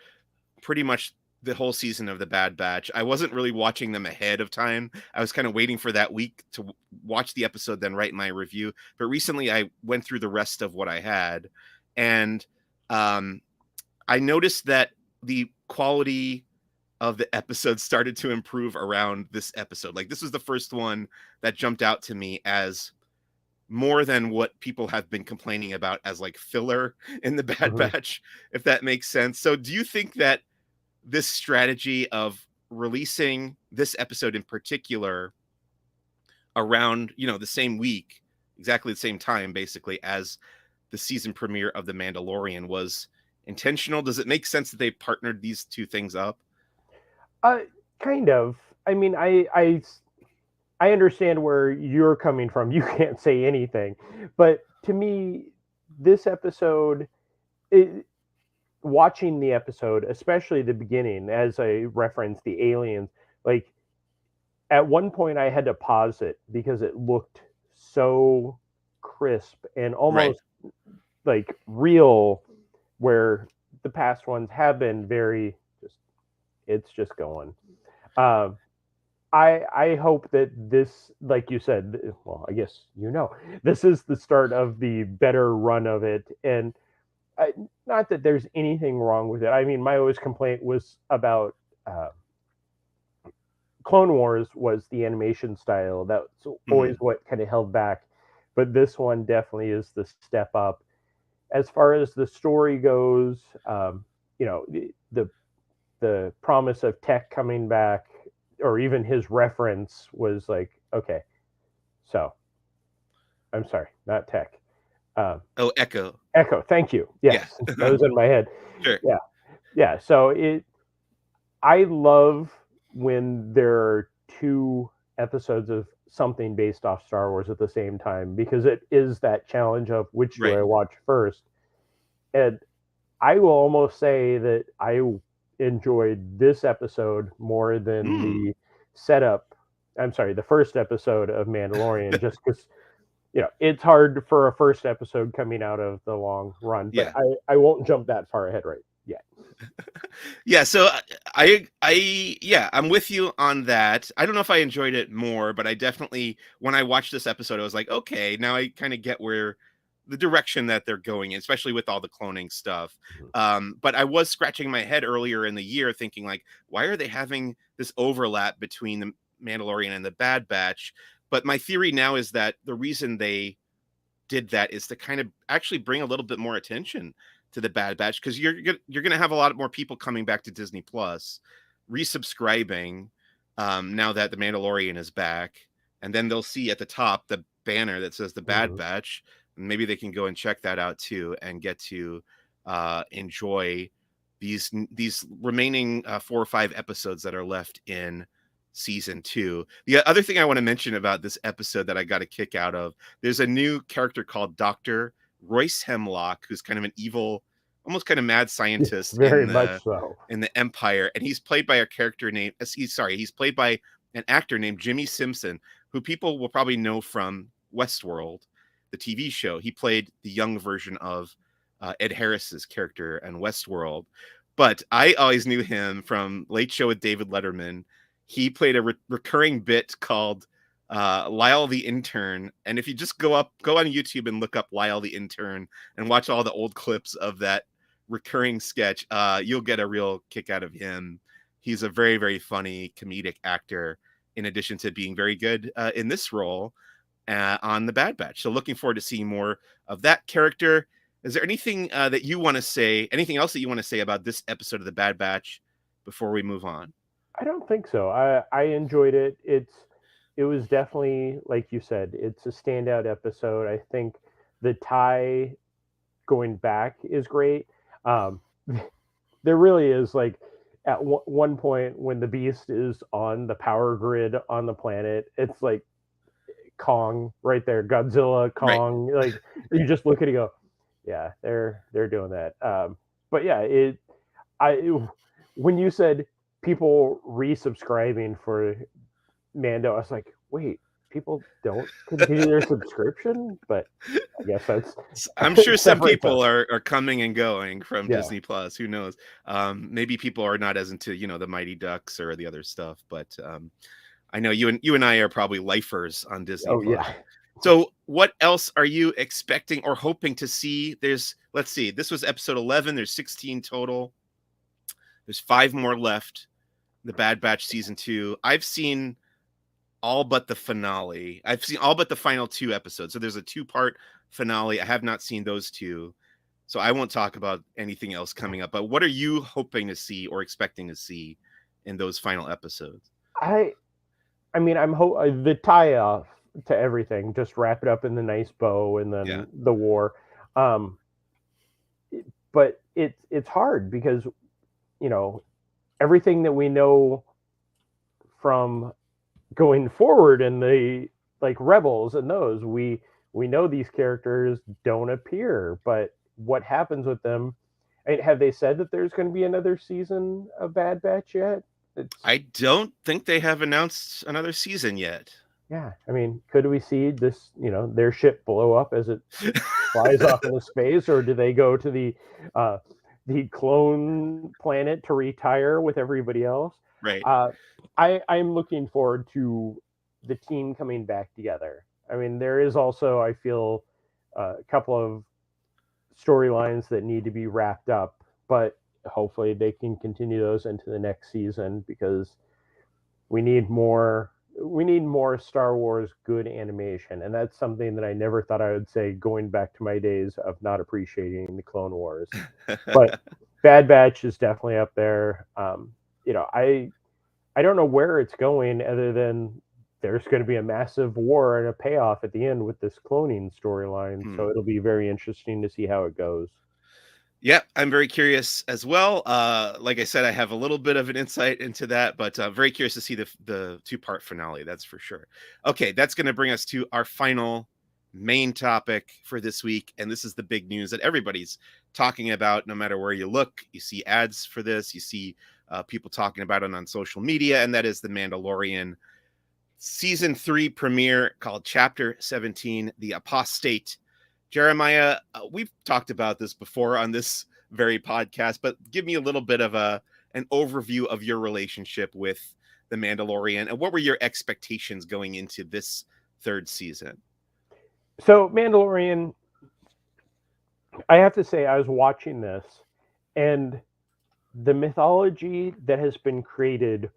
pretty much the whole season of the Bad Batch. I wasn't really watching them ahead of time. I was kind of waiting for that week to watch the episode, then write my review. But recently I went through the rest of what I had, and I noticed that the quality of the episode started to improve around this episode. Like, this was the first one that jumped out to me as more than what people have been complaining about as like filler in the Bad Batch, if that makes sense. So do you think that this strategy of releasing this episode in particular around, the same week, exactly the same time, basically, as the season premiere of The Mandalorian was intentional? Does it make sense that they partnered these two things up? Kind of. I mean, I understand where you're coming from. You can't say anything, but to me, this episode, watching the episode, especially the beginning, as I referenced the aliens, like at one point I had to pause it because it looked so crisp and almost like real, where the past ones have been very it's just going. I hope that this, like you said, well, I guess this is the start of the better run of it, and not that there's anything wrong with it. I mean, my always complaint was about Clone Wars was the animation style. That's always what kind of held back, but this one definitely is the step up. As far as the story goes, the promise of Tech coming back, or even his reference, was like, okay, so I'm sorry, not Tech. Echo. Echo, thank you. Yes, yeah. That was in my head. Sure. Yeah. So I love when there are two episodes of something based off Star Wars at the same time, because it is that challenge of which do I watch first. And I will almost say that I enjoyed this episode more than the setup. I'm sorry, the first episode of Mandalorian, just because it's hard for a first episode coming out of the long run. But I won't jump that far ahead right yet. Yeah, so yeah, I'm with you on that. I don't know if I enjoyed it more, but I definitely, when I watched this episode, I was like, okay, now I kind of get where the direction that they're going, especially with all the cloning stuff. Mhm. But I was scratching my head earlier in the year thinking like, why are they having this overlap between the Mandalorian and the Bad Batch? But my theory now is that the reason they did that is to kind of actually bring a little bit more attention to the Bad Batch, because you're gonna have a lot more people coming back to Disney Plus, resubscribing, now that the Mandalorian is back, and then they'll see at the top the banner that says the Bad Mhm. Batch, and maybe they can go and check that out too, and get to enjoy these remaining 4 or 5 episodes that are left in season 2. The other thing I want to mention about this episode that I got a kick out of, there's a new character called Dr. Royce Hemlock, who's kind of an evil, almost kind of mad scientist Very much so. in the Empire, and he's played by a character named he's played by an actor named Jimmy Simpson, who people will probably know from Westworld, the TV show. He played the young version of Ed Harris's character in Westworld, but I always knew him from Late Show with David Letterman. He played a recurring bit called Lyle the Intern. And if you just go on YouTube and look up Lyle the Intern and watch all the old clips of that recurring sketch, you'll get a real kick out of him. He's a very, very funny comedic actor, in addition to being very good in this role on The Bad Batch. So looking forward to seeing more of that character. Is there anything that you want to say, anything else that you want to say about this episode of The Bad Batch before we move on? I don't think so. I enjoyed it. It was definitely, like you said, it's a standout episode. I think the tie going back is great. Um, there really is, like, at one point when the beast is on the power grid on the planet, it's like Kong right there, Godzilla, Right. Kong. Like, you just look at it and go, yeah, they're doing that. But yeah, when you said people resubscribing for Mando, I was like, wait, people don't continue their subscription, but I guess that's I'm sure some separate people stuff. are coming and going from Yeah. Disney Plus. Who knows? Maybe people are not as into, the Mighty Ducks or the other stuff, but I know you and I are probably lifers on Disney Oh Plus. yeah. So what else are you expecting or hoping to see? Let's see, this was episode 11. There's 16 total. There's 5 more left. The Bad Batch season 2. I've seen all but the finale. I've seen all but the final 2 episodes. So there's a 2-part finale. I have not seen those 2. So I won't talk about anything else coming up. But what are you hoping to see or expecting to see in those final episodes? I I mean, the tie off to everything, just wrap it up in the nice bow, and Yeah. then the war. Um, but it's hard because, you know everything that we know from going forward in the, like, Rebels and those, we know these characters don't appear, but what happens with them? Have they said that there's going to be another season of Bad Batch yet? It's I don't think they have announced another season yet. Yeah. I mean, could we see this? Their ship blow up as it flies off into space, or do they go to uh, the clone planet to retire with everybody else? Right. Uh, I'm looking forward to the team coming back together. I mean, there is also, I feel, a couple of storylines that need to be wrapped up, but hopefully they can continue those into the next season, because we need more Star Wars good animation, and that's something that I never thought I would say, going back to my days of not appreciating the Clone Wars. But Bad Batch is definitely up there. I don't know where it's going, other than there's going to be a massive war and a payoff at the end with this cloning storyline. So it'll be very interesting to see how it goes. Yeah, I'm very curious as well. Like I said, I have a little bit of an insight into that, but very curious to see the 2-part finale. That's for sure. Okay, that's going to bring us to our final main topic for this week, and this is the big news that everybody's talking about. No matter where you look, you see ads for this. You see people talking about it on social media, and that is the Mandalorian season 3 premiere, called Chapter 17, The Apostate. Jeremiah, we've talked about this before on this very podcast, but give me a little bit of an overview of your relationship with The Mandalorian, and what were your expectations going into this third season? So Mandalorian, I have to say, I was watching this, and the mythology that has been created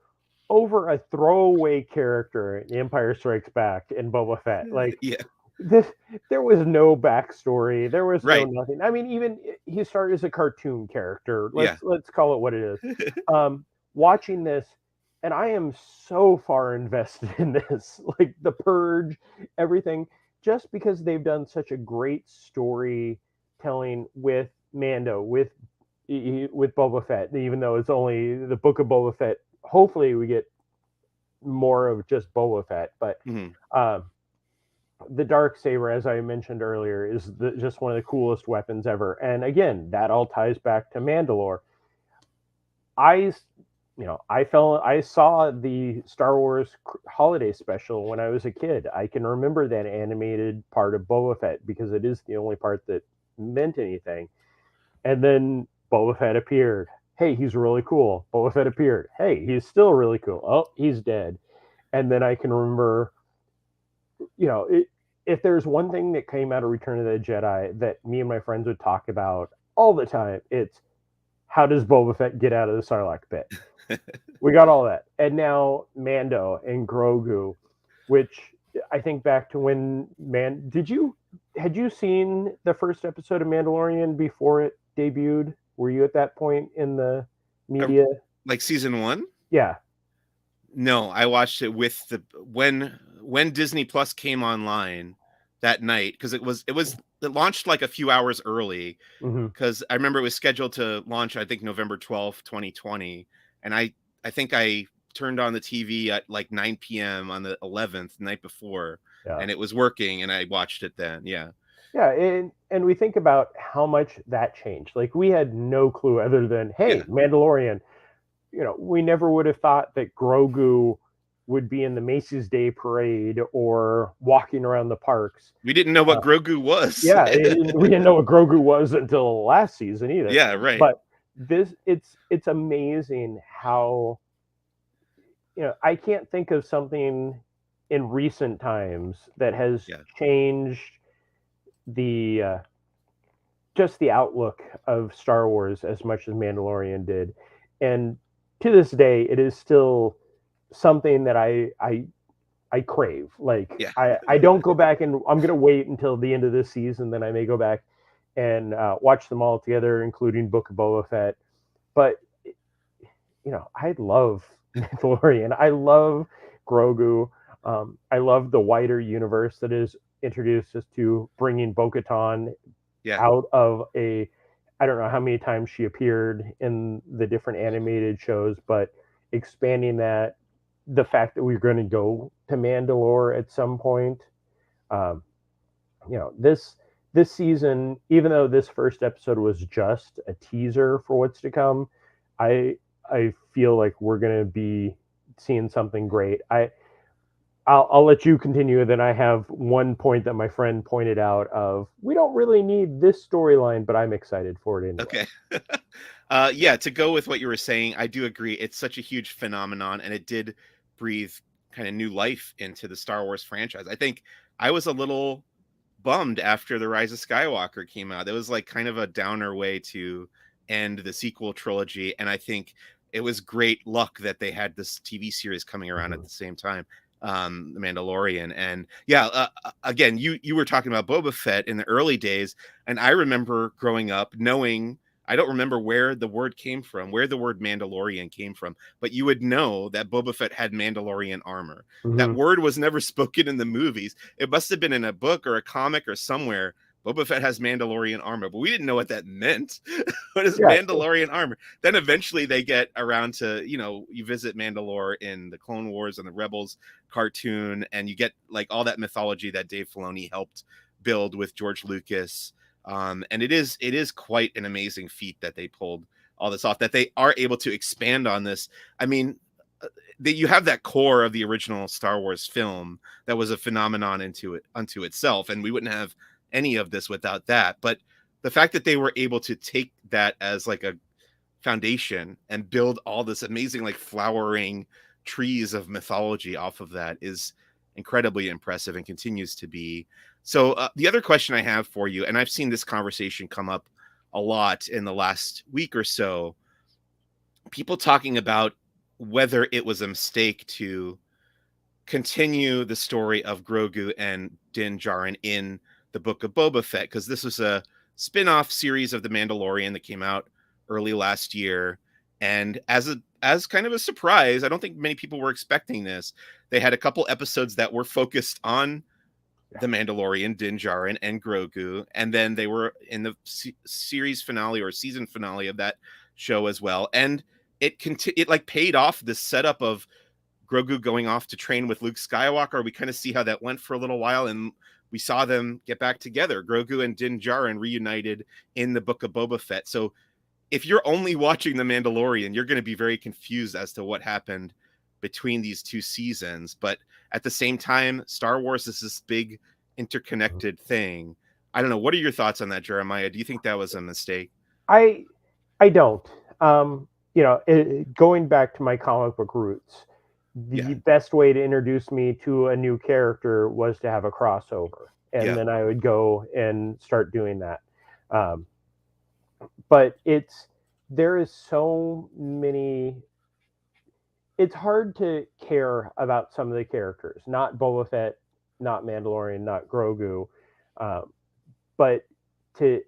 over a throwaway character in Empire Strikes Back in Boba Fett, like Yeah, this, there was no backstory, there was no right. nothing. I mean, even he started as a cartoon character. Yeah. Let's call it what it is. Watching this, and I am so far invested in this, like the Purge, everything, just because they've done such a great storytelling with Mando, with Boba Fett, even though it's only the book of Boba Fett. Hopefully, we get more of just Boba Fett, but Mhm. the dark saber, as I mentioned earlier, is just one of the coolest weapons ever. And again, that all ties back to Mandalore. I, I saw the Star Wars holiday special when I was a kid. I can remember that animated part of Boba Fett because it is the only part that meant anything. And then Boba Fett appeared. Hey, he's really cool. Boba Fett appeared. Hey, he's still really cool. Oh, he's dead. And then I can remember, if there's one thing that came out of Return of the Jedi that me and my friends would talk about all the time, it's how does Boba Fett get out of the Sarlacc pit? We got all that. And now Mando and Grogu, which I think back to when had you seen the first episode of Mandalorian before it debuted? Were you at that point in the media? Like season 1? Yeah. No, I watched it with the when Disney Plus came online that night, because it launched like a few hours early, Mm-hmm. because I remember it was scheduled to launch, I think, November 12th, 2020. And I think I turned on the TV at like 9 p.m. on the 11th, the night before, Yeah. and it was working, and I watched it then. Yeah. Yeah, and we think about how much that changed. Like we had no clue other than, hey, Yeah. Mandalorian. We never would have thought that Grogu would be in the Macy's Day Parade or walking around the parks. We didn't know what Grogu was. Yeah, we didn't know what Grogu was until last season either. Yeah, right. But it's amazing how, I can't think of something in recent times that has changed the just the outlook of Star Wars as much as Mandalorian did. And to this day, it is still something that I crave. Like I don't go back, and I'm gonna wait until the end of this season, then I may go back and watch them all together, including Book of Boba Fett. But I love Mandalorian. I love Grogu. I love the wider universe that is introduced us to, bringing Bo-Katan out of I don't know how many times she appeared in the different animated shows, but expanding that, the fact that we're going to go to Mandalore at some point. This season, even though this first episode was just a teaser for what's to come, I feel like we're going to be seeing something great. I'll let you continue. Then I have one point that my friend pointed out of, we don't really need this storyline, but I'm excited for it anyway. Okay. Yeah, to go with what you were saying, I do agree. It's such a huge phenomenon, and it did breathe kind of new life into the Star Wars franchise. I think I was a little bummed after The Rise of Skywalker came out. It was like kind of a downer way to end the sequel trilogy, and I think it was great luck that they had this TV series coming around at the same time, The Mandalorian. And again, you were talking about Boba Fett in the early days, and I remember growing up knowing, I don't remember where the word came from, where the word Mandalorian came from, but you would know that Boba Fett had Mandalorian armor. That word was never spoken in the movies. It must have been in a book or a comic or somewhere. Boba Fett has Mandalorian armor, but we didn't know what that meant. What is Mandalorian armor? Then eventually they get around to, you visit Mandalore in the Clone Wars and the Rebels cartoon, and you get like all that mythology that Dave Filoni helped build with George Lucas. And it is quite an amazing feat that they pulled all this off, that they are able to expand on this. I mean, you have that core of the original Star Wars film that was a phenomenon unto itself, and we wouldn't have any of this without that. But the fact that they were able to take that as like a foundation and build all this amazing like flowering trees of mythology off of that is incredibly impressive and continues to be. So the other question I have for you, and I've seen this conversation come up a lot in the last week or so, people talking about whether it was a mistake to continue the story of Grogu and Din Djarin in the Book of Boba Fett, because this was a spin-off series of The Mandalorian that came out early last year. And as kind of a surprise, I don't think many people were expecting this. They had a couple episodes that were focused on The Mandalorian, Din Djarin, and Grogu, and then they were in the series finale or season finale of that show as well. And it like paid off the setup of Grogu going off to train with Luke Skywalker. We kind of see how that went for a little while, and we saw them get back together. Grogu and Din Djarin reunited in the Book of Boba Fett. So if you're only watching The Mandalorian, you're going to be very confused as to what happened between these two seasons. But at the same time, Star Wars is this big interconnected thing. I don't know. What are your thoughts on that, Jeremiah? Do you think that was a mistake? I don't. Going back to my comic book roots, the best way to introduce me to a new character was to have a crossover, and then I would go and start doing that. But there is so many. It's hard to care about some of the characters, not Boba Fett, not Mandalorian, not Grogu, but to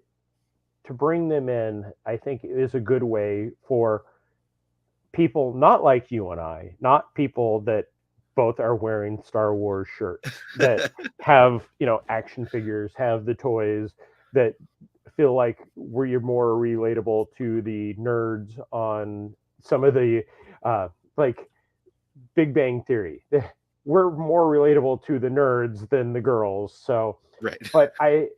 bring them in, I think is a good way for people not like you and I, not people that both are wearing Star Wars shirts, that have, action figures, have the toys, that feel like we're more relatable to the nerds on some of the, like Big Bang Theory. We're more relatable to the nerds than the girls. So, right. But I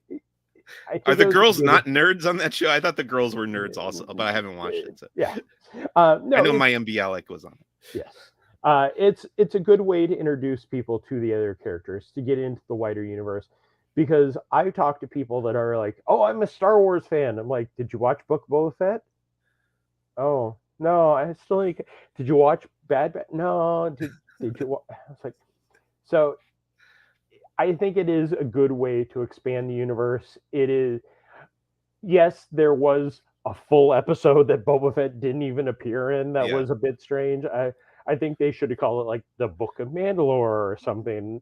are the girls not nerds on that show? I thought the girls were nerds also, but I haven't watched it. So. Yeah. No, I know Mayim Bialik was on it. Yes. It's a good way to introduce people to the other characters, to get into the wider universe. Because I talk to people that are like, "Oh, I'm a Star Wars fan." I'm like, "Did you watch Book of Boba Fett?" "Oh, no, I still need." "Did you watch Bad Batch?" "No." Did you? It's like, so I think it is a good way to expand the universe. It is, yes, there was a full episode that Boba Fett didn't even appear in. That was a bit strange. I think they should have called it like the Book of Mandalore or something.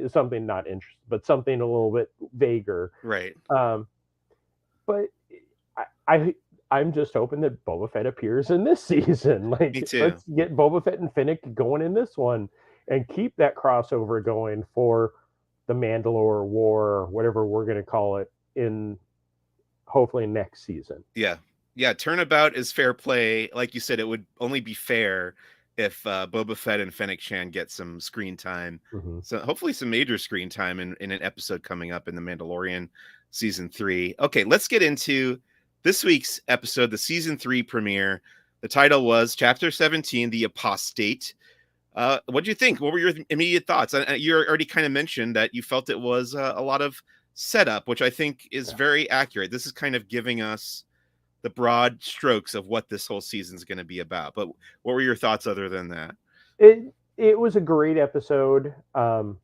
Something not interest, but something a little bit vaguer. Right. But I'm just hoping that Boba Fett appears in this season. Like, me too. Let's get Boba Fett and Finnick going in this one, and keep that crossover going for the Mandalore War, or whatever we're going to call it, in hopefully next season. Yeah. Turnabout is fair play. Like you said, it would only be fair if Boba Fett and Fennec Shand get some screen time. Mm-hmm. So hopefully some major screen time in an episode coming up in The Mandalorian season 3. Okay, let's get into this week's episode, the season 3 premiere. The title was Chapter 17, The Apostate. What do you think? What were your immediate thoughts? You already kind of mentioned that you felt it was a lot of setup, which I think is very accurate. This is kind of giving us the broad strokes of what this whole season is going to be about. But what were your thoughts other than that? It was a great episode. I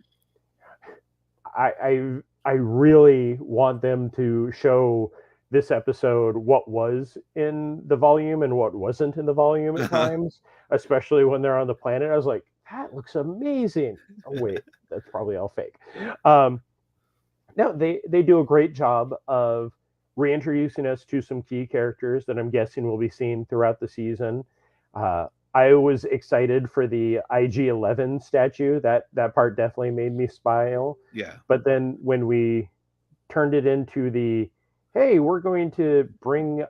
really want them to show this episode what was in the volume and what wasn't in the volume at times, especially when they're on the planet. I was like, that looks amazing. Oh, wait, that's probably all fake. No, they do a great job of reintroducing us to some key characters that I'm guessing we'll be seeing throughout the season. I was excited for the IG-11 statue. That part definitely made me smile. Yeah. But then when we turned it into the, hey, we're going to bring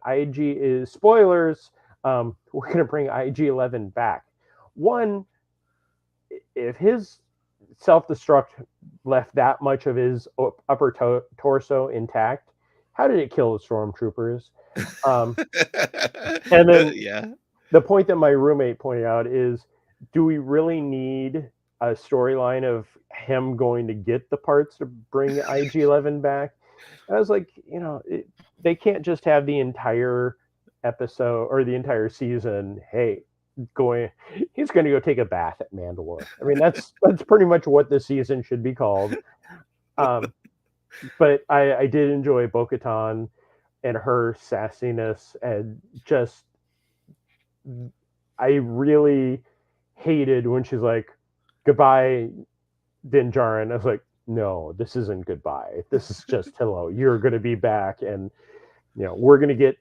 spoilers, we're going to bring IG-11 back. One, if his self-destruct left that much of his upper torso intact, how did it kill the stormtroopers? And then the point that my roommate pointed out is, do we really need a storyline of him going to get the parts to bring IG-11 back? I was like, they can't just have the entire episode or the entire season. Hey, he's going to go take a bath at Mandalore. I mean, that's pretty much what the season should be called. Um, but I did enjoy Bo-Katan and her sassiness, and just I really hated when she's like, "Goodbye, Din Djarin." I was like, "No, this isn't goodbye. This is just hello. You're going to be back, and we're going to get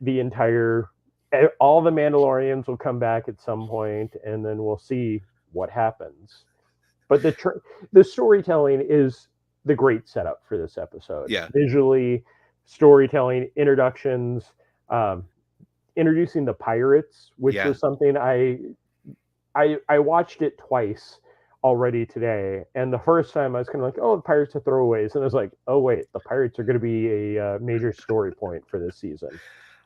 all the Mandalorians will come back at some point, and then we'll see what happens." But the storytelling is the great setup for this episode. Yeah. Visually, storytelling, introductions, introducing the pirates, which was something I watched it twice already today, and the first time I was kind of like, oh, the pirates are throwaways, and I was like, oh wait, the pirates are going to be a major story point for this season.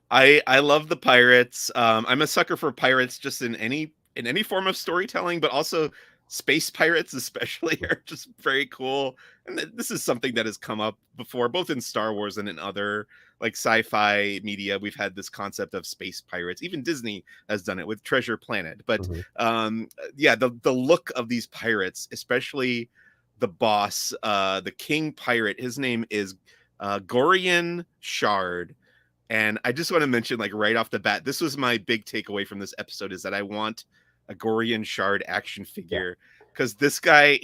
I love the pirates. I'm a sucker for pirates just in any form of storytelling, but also space pirates especially are just very cool. And this is something that has come up before, both in Star Wars and in other like sci-fi media. We've had this concept of space pirates. Even Disney has done it with Treasure Planet. But yeah, the look of these pirates, especially the boss, the king pirate, his name is Gorian Shard. And I just want to mention, like, right off the bat, this was my big takeaway from this episode, is that I want a Gorian Shard action figure, because this guy,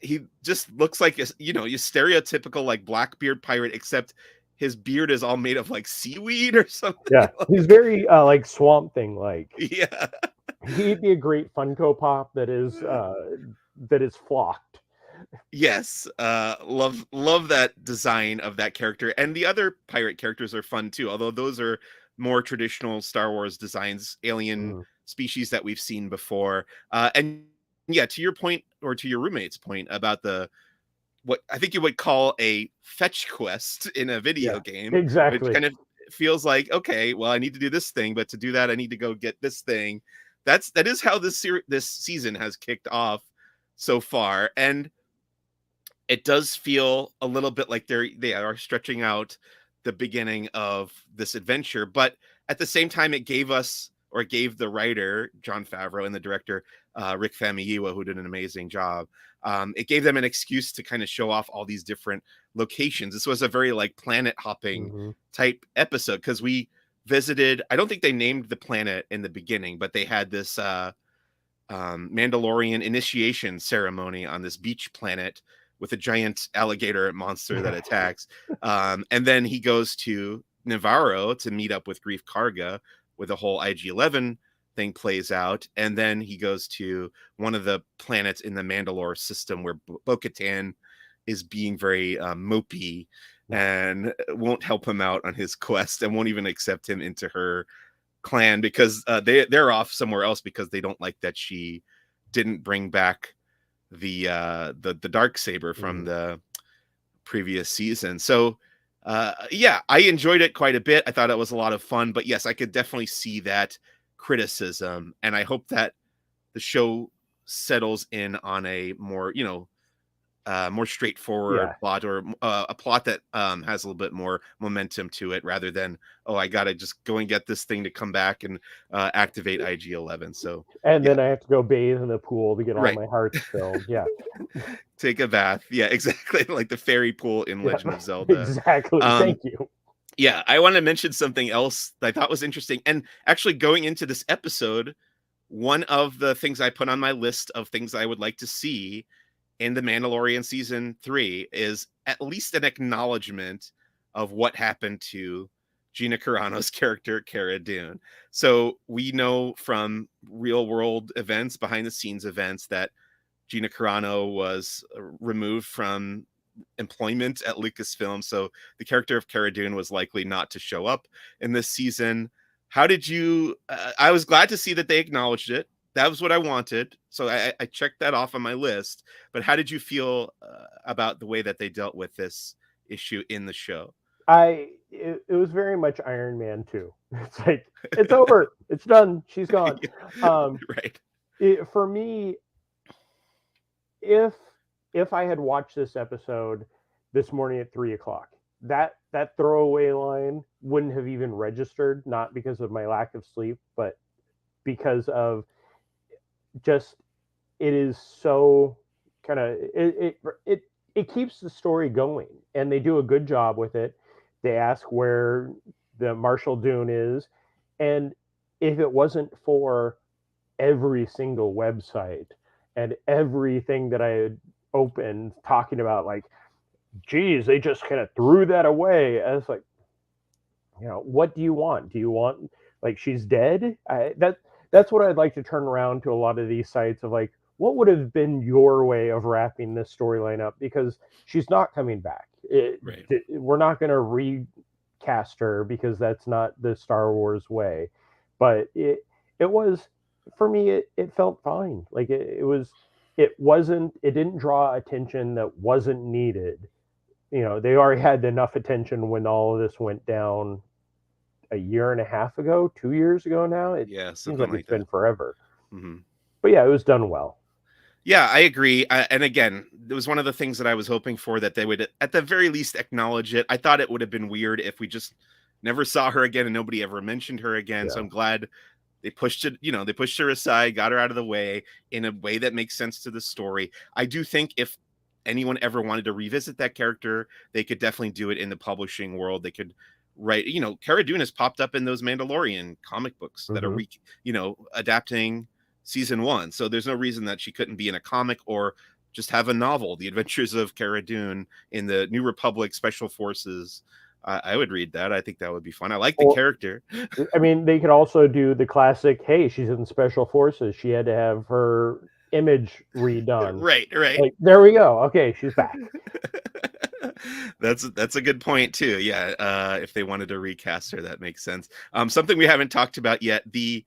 he just looks like, your stereotypical like Blackbeard pirate, except his beard is all made of like seaweed or something. Yeah, he's very like Swamp Thing like. Yeah, he'd be a great Funko Pop that is flocked. Yes, love that design of that character, and the other pirate characters are fun too, although those are more traditional Star Wars designs, alien species that we've seen before. And yeah, to your point, or to your roommate's point about what I think you would call a fetch quest in a video game, exactly, which kind of feels like, okay, well, I need to do this thing, but to do that, I need to go get this thing. That is how this season has kicked off so far, and it does feel a little bit like they are stretching out the beginning of this adventure, but at the same time, it gave the writer Jon Favreau and the director Rick Famuyiwa, who did an amazing job. It gave them an excuse to kind of show off all these different locations. This was a very like planet hopping type episode, because we visited. I don't think they named the planet in the beginning, but they had this Mandalorian initiation ceremony on this beach planet with a giant alligator monster that attacks. And then he goes to Navarro to meet up with Grief Karga, where the whole IG-11 thing plays out. And then he goes to one of the planets in the Mandalore system where Bo-Katan is being very mopey and won't help him out on his quest, and won't even accept him into her clan, because they're off somewhere else, because they don't like that she didn't bring back the dark saber from the previous season. So yeah, I enjoyed it quite a bit. I thought it was a lot of fun, but yes, I could definitely see that criticism, and I hope that the show settles in on a more more straightforward plot, or a plot that has a little bit more momentum to it, rather than, oh, I gotta just go and get this thing to come back and activate IG-11. So then I have to go bathe in the pool to get all my hearts filled. Take a bath. Yeah, exactly. Like the fairy pool in Legend of Zelda. Exactly. Thank you. Yeah, I want to mention something else that I thought was interesting. And actually, going into this episode, one of the things I put on my list of things I would like to see in The Mandalorian season 3 is at least an acknowledgement of what happened to Gina Carano's character, Cara Dune. So we know from real world events, behind the scenes events, that Gina Carano was removed from employment at Lucasfilm. So the character of Cara Dune was likely not to show up in this season. How did you, I was glad to see that they acknowledged it. That was what I wanted. So I checked that off on my list. But how did you feel about the way that they dealt with this issue in the show? It was very much Iron Man 2. It's like, it's over. It's done. She's gone. Right. For me, if I had watched this episode this morning at 3 o'clock. That throwaway line wouldn't have even registered, not because of my lack of sleep, but because of just it is so kind of it keeps the story going, and they do a good job with it. They ask where the Marshall Dune is, and if it wasn't for every single website and everything that I had opened talking about, like, geez, they just kind of threw that away. I was like, what do you want? Do you want, like, she's dead? That's what I'd like to turn around to a lot of these sites of, like, what would have been your way of wrapping this storyline up? Because she's not coming back. Right. We're not going to recast her because that's not the Star Wars way. But it was, for me, it felt fine. Like, it didn't draw attention that wasn't needed. They already had enough attention when all of this went down a year and a half ago, 2 years ago now. It Yeah, seems something like like it's been that. forever. Hmm. But yeah, it was done well. Yeah, I agree. And again, it was one of the things that I was hoping for, that they would, at the very least, acknowledge it. I thought it would have been weird if we just never saw her again and nobody ever mentioned her again. So Yeah. I'm glad they pushed it, they pushed her aside, got her out of the way in a way that makes sense to the story. I do think if anyone ever wanted to revisit that character, they could definitely do it in the publishing world. They could write, Cara Dune has popped up in those Mandalorian comic books that are, Hmm. adapting season 1. So there's no reason that she couldn't be in a comic, or just have a novel, The Adventures of Cara Dune in the New Republic Special Forces. I would read that. I think that would be fun. I like the Or, character. I mean, they could also do the classic, hey, she's in special forces. She had to have her image redone. Right, right. Like, there we go. Okay, she's back. That's a good point too. Yeah, if they wanted to recast her, that makes sense. Something we haven't talked about yet: the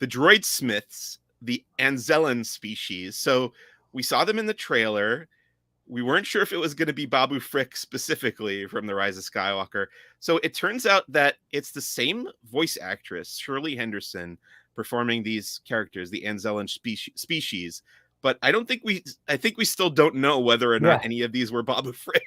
droid smiths, the Anzellan species. So we saw them in the trailer. We weren't sure if it was going to be Babu Frick specifically from The Rise of Skywalker. So it turns out that it's the same voice actress, Shirley Henderson, performing these characters, the Anzellan species. But I think we still don't know whether or not Yeah. any of these were Babu Frick.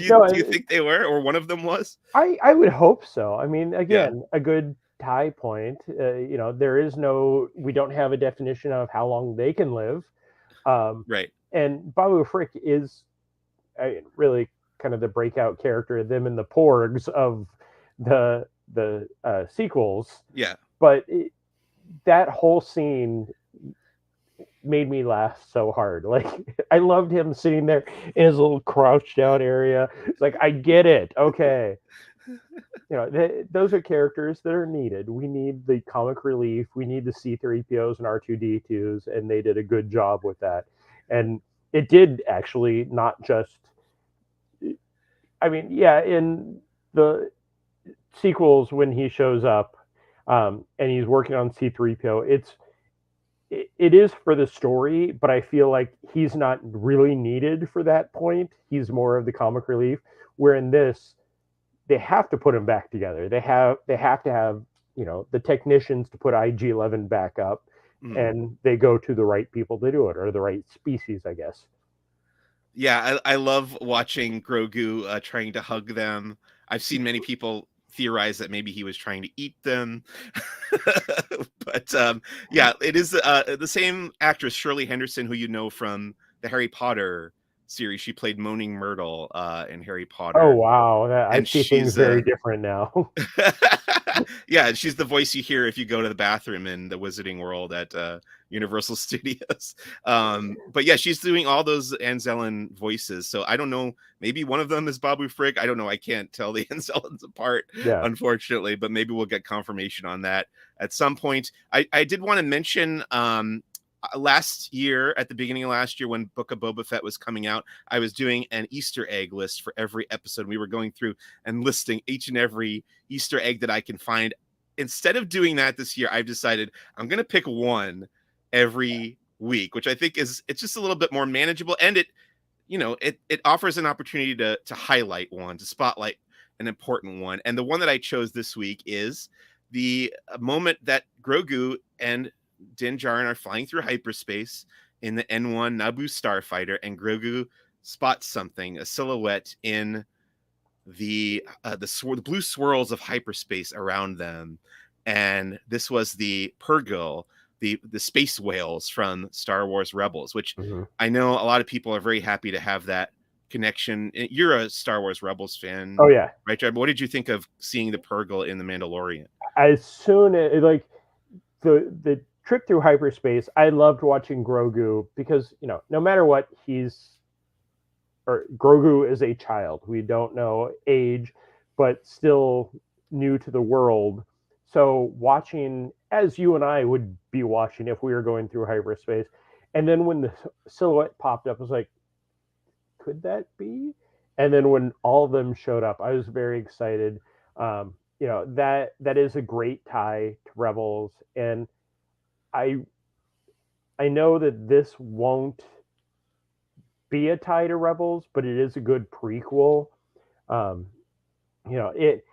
No, Do you think they were, or one of them was? I would hope so. I mean, Yeah, again, a good tie point. We don't have a definition of how long they can live. Um, right. and Babu Frick is really kind of the breakout character, them and the Porgs of the sequels. Yeah. But that whole scene made me laugh so hard. Like, I loved him sitting there in his little crouched down area. It's like, I get it. Okay. Those are characters that are needed. We need the comic relief. We need the C3POs and R2D2s, and they did a good job with that. And it did actually not just. I mean, yeah, in the sequels when he shows up, and he's working on C3PO, it is for the story, but I feel like he's not really needed for that point. He's more of the comic relief. Where in this, they have to put him back together. They have to have the technicians to put IG-11 back up, Mm. and they go to the right people to do it, or the right species, I guess. Yeah, I love watching Grogu trying to hug them. I've seen many people theorize that maybe he was trying to eat them. But yeah, it is the same actress, Shirley Henderson, who you know from the Harry Potter series. She played Moaning Myrtle in Harry Oh Potter. wow, I And see things she's very different now. yeah, she's the voice you hear if you go to the bathroom in the Wizarding World at Universal Studios. But yeah, she's doing all those Anzellan voices. So I don't know. Maybe one of them is Babu Frick. I don't know. I can't tell the Anzellans apart, Yeah. unfortunately. But maybe we'll get confirmation on that at some point. I did want to mention last year, at the beginning of last year, when Book of Boba Fett was coming out, I was doing an Easter egg list for every episode. We were going through and listing each and every Easter egg that I can find. Instead of doing that this year, I've decided I'm going to pick one every week, which I think it's just a little bit more manageable, and it offers an opportunity to highlight one, to spotlight an important one. And the one that I chose this week is the moment that Grogu and Din Djarin are flying through hyperspace in the N1 Naboo starfighter, and Grogu spots something, a silhouette in the blue swirls of hyperspace around them, and this was the Purrgil, the space whales from Star Wars Rebels, which Mhm. I know a lot of people are very happy to have that connection. You're a Star Wars Rebels fan, Oh yeah. right, Jared? What did you think of seeing the Purrgil in the Mandalorian? As soon as like the trip through hyperspace, I loved watching Grogu because no matter what, Grogu is a child. We don't know age, but still new to the world. So watching, as you and I would be watching if we were going through hyperspace, and then when the silhouette popped up, I was like, could that be? And then when all of them showed up, I was very excited. That is a great tie to Rebels, and I I know that this won't be a tie to Rebels, but it is a good prequel. Um, it.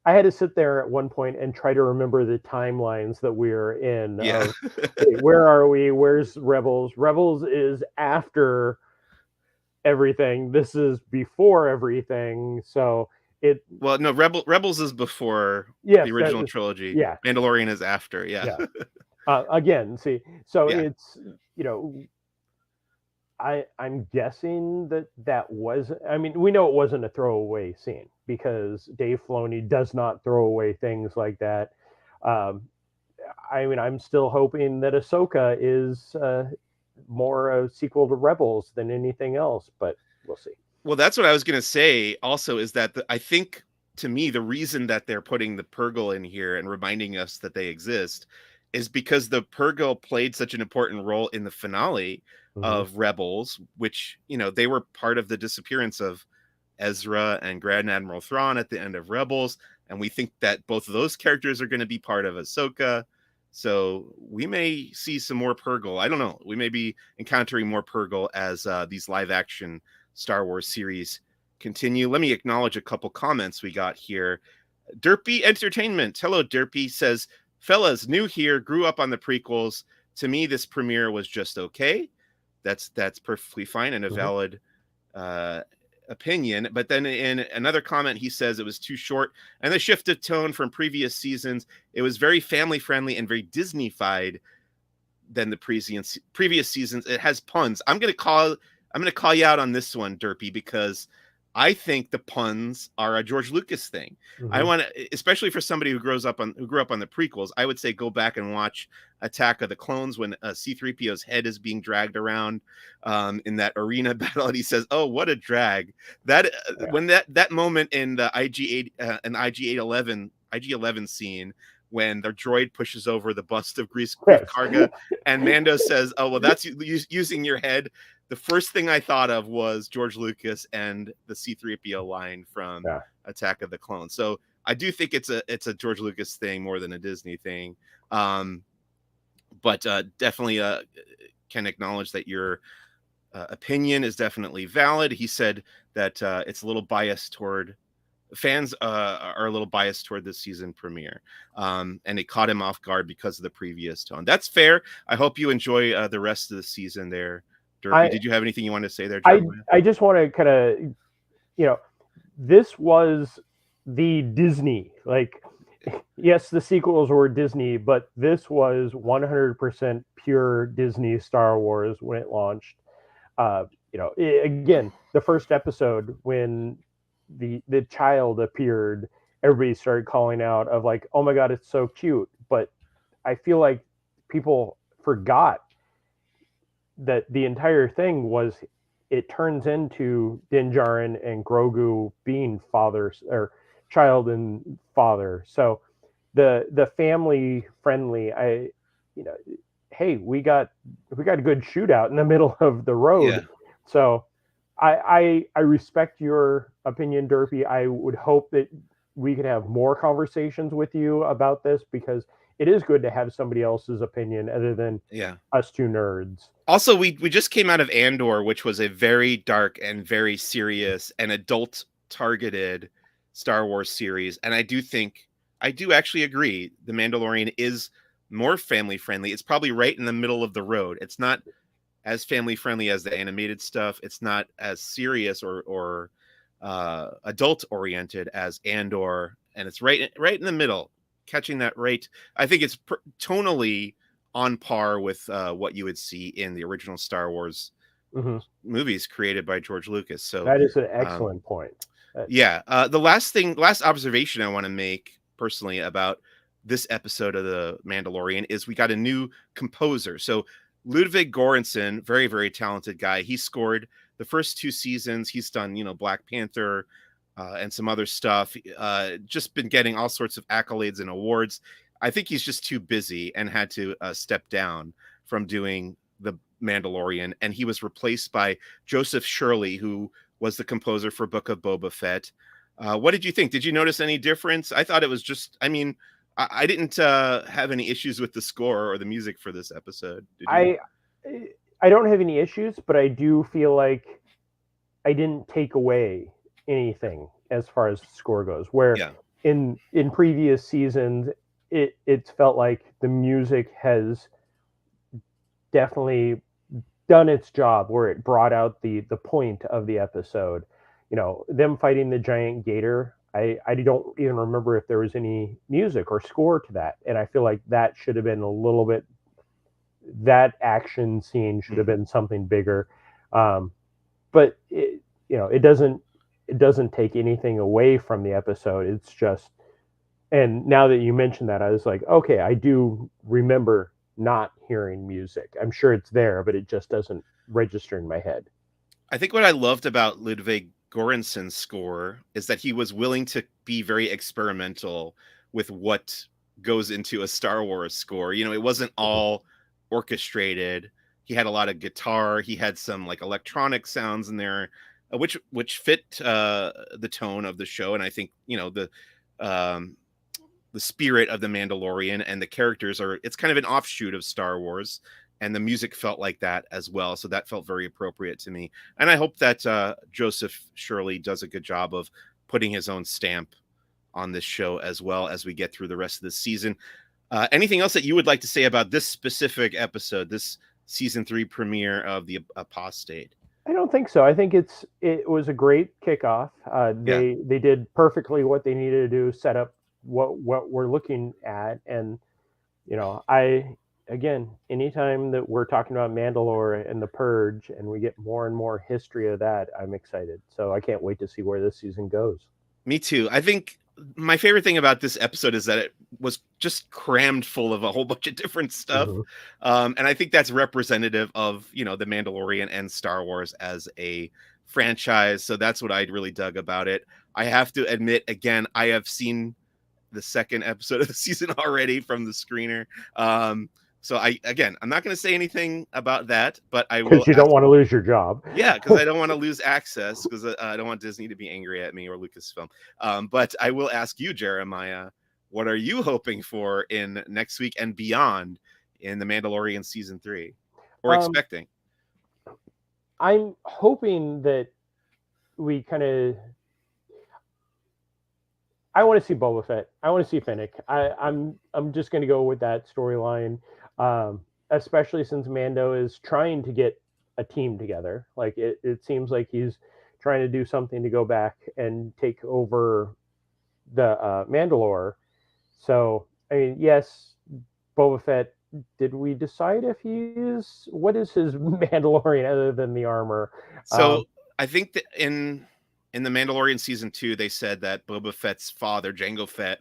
I had to sit there at one point and try to remember the timelines that we're in. Yeah. Of hey, where are we? Where's Rebels? Rebels is after everything. This is before everything. So it. Well, no, Rebels is before the Yes, original trilogy. yeah, Mandalorian is after. Yeah. yeah. Again, see, so Yeah. it's I'm guessing that was. I mean, we know it wasn't a throwaway scene because Dave Filoni does not throw away things like that. Um, I mean, I'm still hoping that Ahsoka is more a sequel to Rebels than anything else, but we'll see. Well, that's what I was going to say also, is that I think, to me, the reason that they're putting the Purrgil in here and reminding us that they exist is because the Purrgil played such an important role in the finale Mm-hmm. of Rebels, which, they were part of the disappearance of Ezra and Grand Admiral Thrawn at the end of Rebels. And we think that both of those characters are going to be part of Ahsoka. So we may see some more Purrgil. I don't know. We may be encountering more Purrgil as these live action Star Wars series continue. Let me acknowledge a couple comments we got here. Derpy Entertainment. Hello, Derpy, says, fellas, new here, grew up on the prequels. To me, this premiere was just okay. That's perfectly fine and a valid opinion. But then in another comment, he says it was too short and the shift of tone from previous seasons. It was very family friendly and very Disney-fied than the previous seasons. It has puns. I'm gonna call you out on this one, Derpy, because I think the puns are a George Lucas thing. Mm-hmm. I want to, especially for somebody who grew up on the prequels, I would say go back and watch Attack of the Clones when C-3PO's head is being dragged around in that arena battle, and he says, "Oh, what a drag!" That when that moment in the IG-8 and IG-11 scene, when the droid pushes over the bust of Greef Karga, and Mando says, "Oh, well, that's using your head." The first thing I thought of was George Lucas and the C-3PO line from Attack of the Clones. So I do think it's a George Lucas thing more than a Disney thing. But definitely can acknowledge that your opinion is definitely valid. He said that it's a little biased toward fans are a little biased toward this season premiere, and it caught him off guard because of the previous tone. That's fair. I hope you enjoy the rest of the season there. Derpy, did you have anything you wanted to say there, Jeremiah? I just want to kind of, this was the Disney, like, yes, the sequels were Disney, but this was 100% pure Disney Star Wars when it launched. Again, the first episode when the child appeared, everybody started calling out of like, oh my God, it's so cute. But I feel like people forgot that the entire thing was it turns into Din Djarin and Grogu being father or child and father. So the family friendly, hey, we got a good shootout in the middle of the road. Yeah. So I respect your opinion, Derpy. I would hope that we could have more conversations with you about this because it is good to have somebody else's opinion other than us two nerds. Also, we just came out of Andor, which was a very dark and very serious and adult targeted Star Wars series. And I do actually agree The Mandalorian is more family friendly. It's probably right in the middle of the road. It's not as family friendly as the animated stuff. It's not as serious or adult oriented as Andor, and it's right in the middle, catching that right. I think it's tonally on par with what you would see in the original Star Wars Mhm. movies created by George Lucas. So That is an um, excellent point. yeah. The last observation I want to make personally about this episode of The Mandalorian is we got a new composer. So Ludwig Göransson, very, very talented guy. He scored the first 2 seasons. He's done, Black Panther and some other stuff. Just been getting all sorts of accolades and awards. I think he's just too busy and had to step down from doing The Mandalorian. And he was replaced by Joseph Shirley, who was the composer for Book of Boba Fett. What did you think? Did you notice any difference? I thought it was just, I didn't have any issues with the score or the music for this episode. Did you? I don't have any issues, but I do feel like I didn't take away anything as far as the score goes. Where Yeah. in previous seasons, it's felt like the music has definitely done its job, where it brought out the point of the episode. Them fighting the giant gator. I don't even remember if there was any music or score to that, and I feel like that should have been a little bit. That action scene should have been something bigger, but it doesn't take anything away from the episode. It's just, and now that you mentioned that, I was like, okay, I do remember not hearing music. I'm sure it's there, but it just doesn't register in my head. I think what I loved about Ludwig Göransson's score is that he was willing to be very experimental with what goes into a Star Wars score. It wasn't all orchestrated. He had a lot of guitar. He had some like electronic sounds in there, which fit the tone of the show. And I think the spirit of the Mandalorian and the characters it's kind of an offshoot of Star Wars, and the music felt like that as well. So that felt very appropriate to me. And I hope that Joseph Shirley does a good job of putting his own stamp on this show as well as we get through the rest of the season. Anything else that you would like to say about this specific episode, this season 3 premiere of The Apostate? I don't think so. I think it was a great kickoff. They did perfectly what they needed to do, set up what we're looking at, and again, anytime that we're talking about Mandalore and the Purge, and we get more and more history of that, I'm excited. So I can't wait to see where this season goes. Me too. I think my favorite thing about this episode is that it was just crammed full of a whole bunch of different stuff. And I think that's representative of, the Mandalorian and Star Wars as a franchise. So that's what I really dug about it. I have to admit, again, I have seen the second episode of the season already from the screener. So I'm not going to say anything about that, but I will. Because you don't want to lose your job. Yeah, because I don't want to lose access, because I don't want Disney to be angry at me or Lucasfilm. But I will ask you, Jeremiah, what are you hoping for in next week and beyond in The Mandalorian season 3, or expecting? I'm hoping that we kind of. I want to see Boba Fett. I want to see Fennec. I'm just going to go with that storyline, especially since Mando is trying to get a team together. Like it seems like he's trying to do something to go back and take over the Mandalore. So I mean, yes, Boba Fett. Did we decide if what is his Mandalorian other than the armor? So I think that in The Mandalorian season 2, they said that Boba Fett's father, Jango Fett,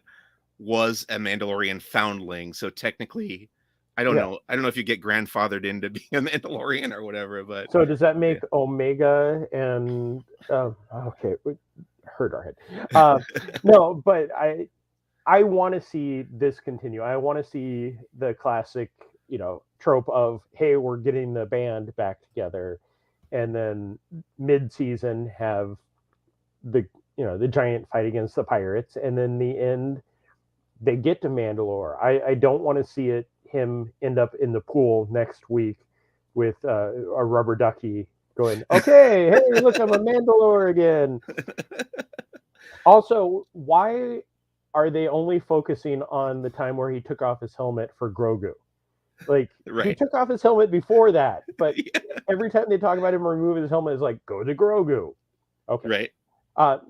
was a Mandalorian foundling. So technically, I don't know. I don't know if you get grandfathered into being a Mandalorian or whatever. But so does that make Omega and okay, hurt our head. No, but I want to see this continue. I want to see the classic, trope of, hey, we're getting the band back together, and then mid-season have the giant fight against the pirates, and then the end they get to Mandalore. I don't want to see him end up in the pool next week with a rubber ducky going, okay, hey, look, I'm a Mandalore again. Also, why are they only focusing on the time where he took off his helmet for Grogu? Like, he Right. took off his helmet before that, but Yeah. every time they talk about him removing his helmet, it's like, go to Grogu. Okay. Right.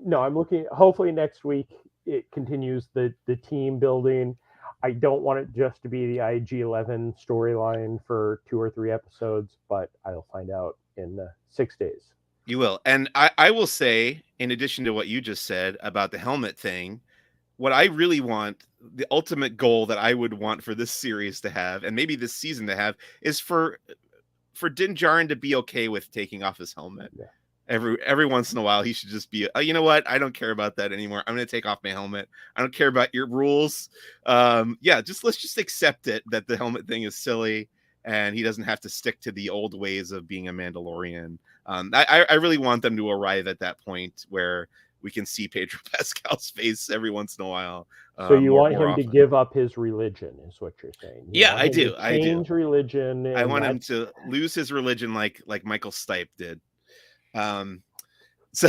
No, I'm looking. Hopefully next week it continues the team building. I don't want it just to be the IG-11 storyline for 2 or 3 episodes, but I'll find out in 6 days. You will. And I will say, in addition to what you just said about the helmet thing, what I really want, the ultimate goal that I would want for this series to have, and maybe this season to have, is for Din Djarin to be okay with taking off his helmet. Yeah. Every once in a while, he should just be, oh, you know what? I don't care about that anymore. I'm going to take off my helmet. I don't care about your rules. Yeah, let's just accept it that the helmet thing is silly, and he doesn't have to stick to the old ways of being a Mandalorian. I really want them to arrive at that point where we can see Pedro Pascal's face every once in a while. So you want more him to often. give up his religion, is what you're saying? You Yeah, want I him do. to I do. change religion. I And want him that's to lose his religion like Michael Stipe did. So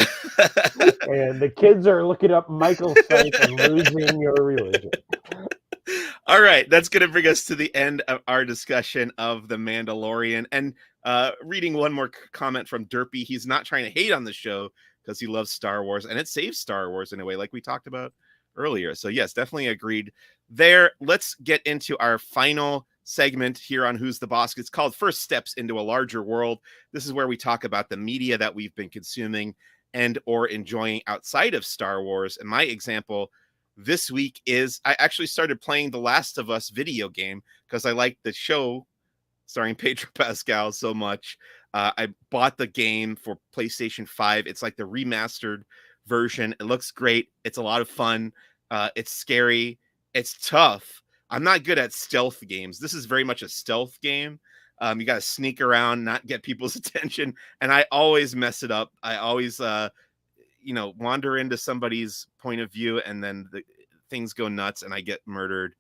and the kids are looking up Michael Stipe and losing your religion. All right, that's going to bring us to the end of our discussion of The Mandalorian. And reading one more comment from Derpy, he's not trying to hate on the show because he loves Star Wars, and it saves Star Wars in a way, like we talked about earlier. So yes, definitely agreed there. Let's get into our final segment here on Who's the Bossk. It's called First Steps into a Larger World. This is where we talk about the media that we've been consuming and or enjoying outside of Star Wars. And my example this week is I actually started playing the Last of Us video game because I liked the show starring Pedro Pascal so much. I bought the game for PlayStation 5. It's like the remastered version. It looks great. It's a lot of fun. It's scary. It's tough. I'm not good at stealth games. This is very much a stealth game. You got to sneak around, not get people's attention. And I always mess it up. I always, wander into somebody's point of view, and then things go nuts and I get murdered.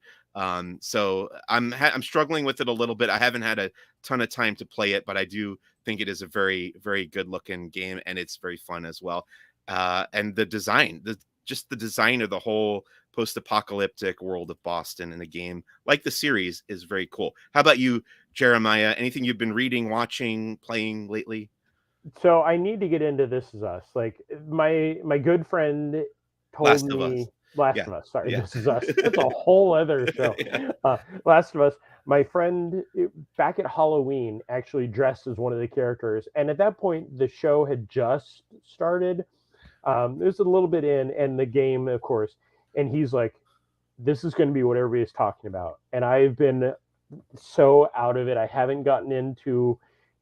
So I'm struggling with it a little bit. I haven't had a ton of time to play it, but I do think it is a very, very good looking game, and it's very fun as well. And the design, the design of the whole post-apocalyptic world of Boston in the game, like the series, is very cool. How about you, Jeremiah? Anything you've been reading, watching, playing lately? So I need to get into This Is Us. Like, my good friend told Last of me Us. Last Yeah. of Us. Sorry, Yeah. This Is Us. It's a whole other show. Yeah. Last of Us. My friend back at Halloween actually dressed as one of the characters, and at that point the show had just started. It was a little bit in, and the game, of course. And he's like, "This is going to be what everybody's talking about." And I've been so out of it. I haven't gotten into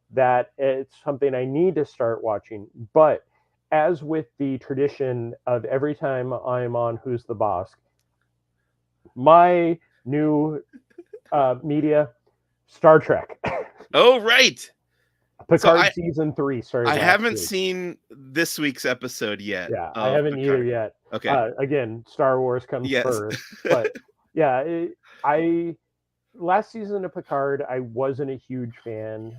that. It's something I need to start watching. But as with the tradition of every time I'm on Who's the Bossk, my new media, Star Trek. Oh, right. Picard season 3 started. I haven't seen this week's episode yet. Yeah, I haven't either yet. Okay. Again, Star Wars comes first. But yeah, last season of Picard, I wasn't a huge fan.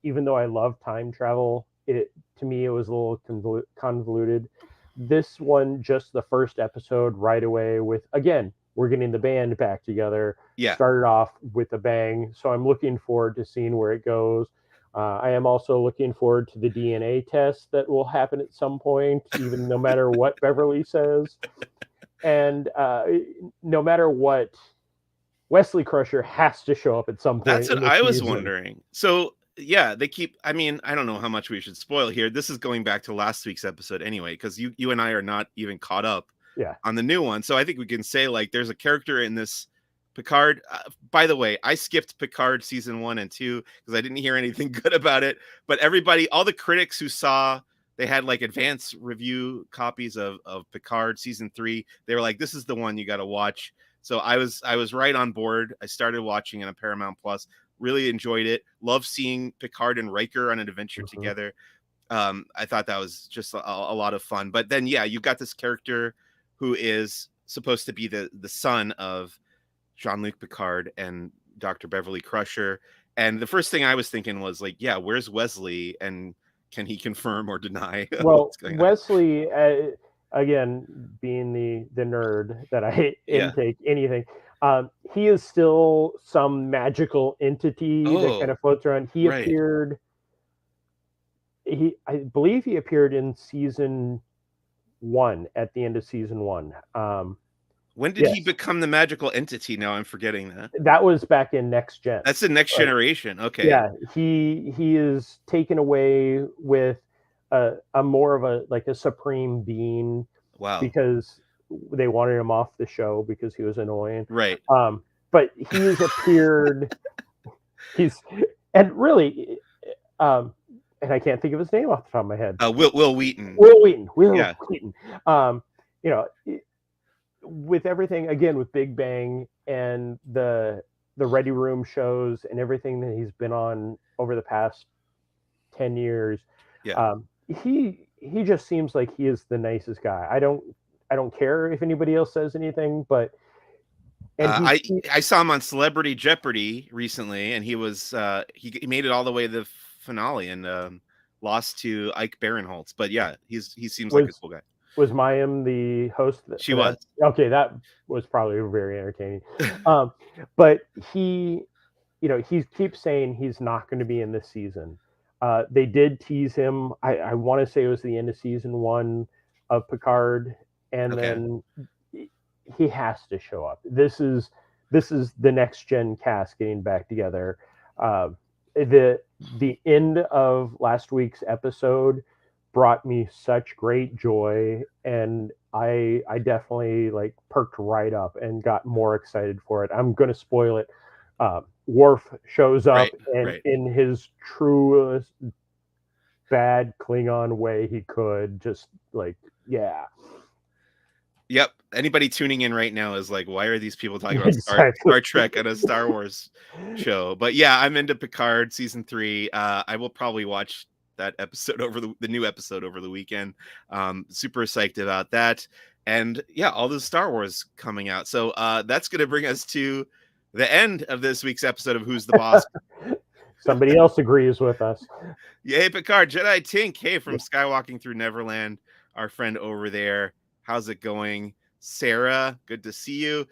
Even though I love time travel, to me it was a little convoluted. This one, just the first episode right away with, again, we're getting the band back together. Yeah. Started off with a bang. So I'm looking forward to seeing where it goes. I am also looking forward to the DNA test that will happen at some point, even no matter what Beverly says. And no matter what, Wesley Crusher has to show up at some point. That's what I was wondering. So, yeah, they keep, I mean, I don't know how much we should spoil here. This is going back to last week's episode anyway, because you and I are not even caught up on the new one. So I think we can say, like, there's a character in this Picard. By the way, I skipped Picard season 1 and 2 because I didn't hear anything good about it. But everybody, all the critics who saw, they had like advanced review copies of Picard season 3. They were like, this is the one you got to watch. So I was right on board. I started watching it on Paramount Plus. Really enjoyed it. Love seeing Picard and Riker on an adventure together. I thought that was just a lot of fun. But then, yeah, you've got this character who is supposed to be the son of Jean-Luc Picard and Dr. Beverly Crusher. And the first thing I was thinking was like, yeah, where's Wesley? And can he confirm or deny? Well, Wesley, again, being the nerd that I intake anything, He is still some magical entity that kind Oh, of floats around. He right. appeared. I believe he appeared in season 1 at the end of season 1. When did he Yes, become the magical entity? Now I'm forgetting that. that was back in Next Gen. That's the next Like, generation. Okay. yeah, he is taken away with a more of a supreme being Wow. because they wanted him off the show because he was annoying. Right. But he's appeared. He's and really, and I can't think of his name off the top of my head. Will Wheaton. Will Wheaton. Will Yeah. Wheaton. You know, with everything again with Big Bang and the Ready Room shows and everything that he's been on over the past 10 years, Yeah. He just seems like he is the nicest guy. I don't care if anybody else says anything, but and I saw him on Celebrity Jeopardy recently, and he was he made it all the way to the finale and lost to Ike Barinholtz. But yeah, he seems like a cool guy. Was Mayim the host She for that? was. Okay, that was probably very entertaining. But he keeps saying he's not going to be in this season. They did tease him. I want to say it was the end of season 1 of Picard, and Okay. then he has to show up. This is the next gen cast getting back together. The end of last week's episode brought me such great joy, and I definitely like perked right up and got more excited for it. I'm going to spoil it. Worf shows up and in his truest bad Klingon way he could, just like, yeah. Yep. Anybody tuning in right now is like, why are these people talking about Exactly. Star Trek and a Star Wars show? But yeah, I'm into Picard season 3. I will probably watch that episode over the new episode over the weekend. Super psyched about that. And yeah, all the Star Wars coming out. So that's going to bring us to the end of this week's episode of Who's the Boss. Somebody else agrees with us. Yay, Picard. Jedi Tink. Hey, from Skywalking Through Neverland, our friend over there. How's it going? Sarah, good to see you.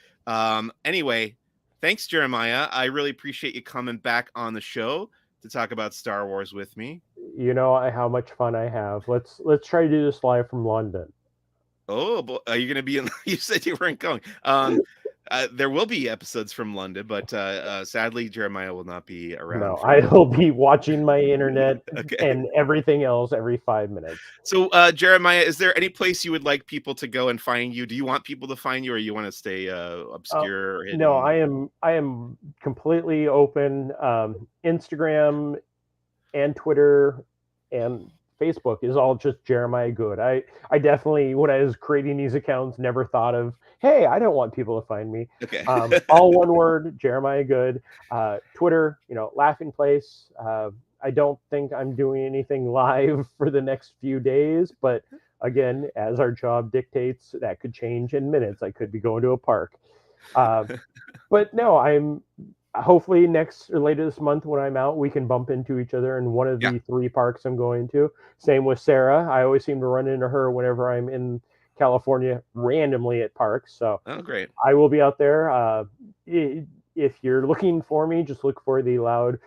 Anyway, thanks, Jeremiah. I really appreciate you coming back on the show to talk about Star Wars with me. You know how much fun I have. Let's try to do this live from London. Oh, boy. Are you going to be in? You said you weren't going. There will be episodes from London, but sadly, Jeremiah will not be around. No, I will be watching my internet and everything else every 5 minutes. So, Jeremiah, is there any place you would like people to go and find you? Do you want people to find you, or you want to stay obscure? Or hidden? No, I am completely open. Instagram and Twitter and Facebook is all just Jeremiah Good. I definitely, when I was creating these accounts, never thought of, hey, I don't want people to find me. Okay. All one word, Jeremiah Good. Twitter, Laughing Place. I don't think I'm doing anything live for the next few days, but again, as our job dictates, that could change in minutes. I could be going to a park. But no, I'm hopefully next or later this month when I'm out, we can bump into each other in one of the 3 parks I'm going to. Same with Sarah. I always seem to run into her whenever I'm in California randomly at parks. So great. I will be out there. If you're looking for me, just look for the Loud,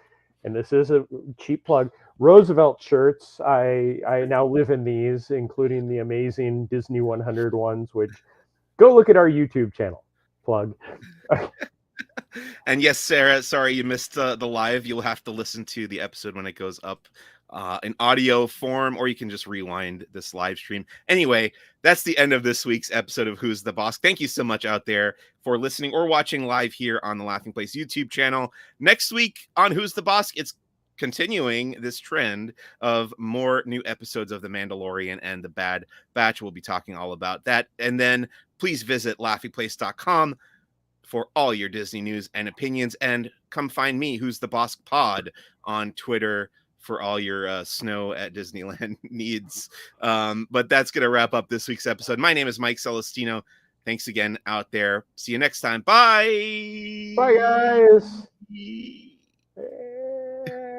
and this is a cheap plug, Roosevelt shirts. I now live in these, including the amazing Disney 100 ones, which go look at our YouTube channel. Plug. And yes, Sarah, sorry you missed the live. You'll have to listen to the episode when it goes up in audio form, or you can just rewind this live stream. Anyway, that's the end of this week's episode of Who's the Boss. Thank you so much out there for listening or watching live here on the Laughing Place YouTube channel. Next week on Who's the Boss, it's continuing this trend of more new episodes of The Mandalorian and The Bad Batch. We'll be talking all about that. And then please visit laughingplace.com for all your Disney news and opinions, and come find me, Who's the Boss Pod, on Twitter for all your snow at Disneyland needs. But that's going to wrap up this week's episode. My name is Mike Celestino. Thanks again out there. See you next time. Bye. Bye, guys.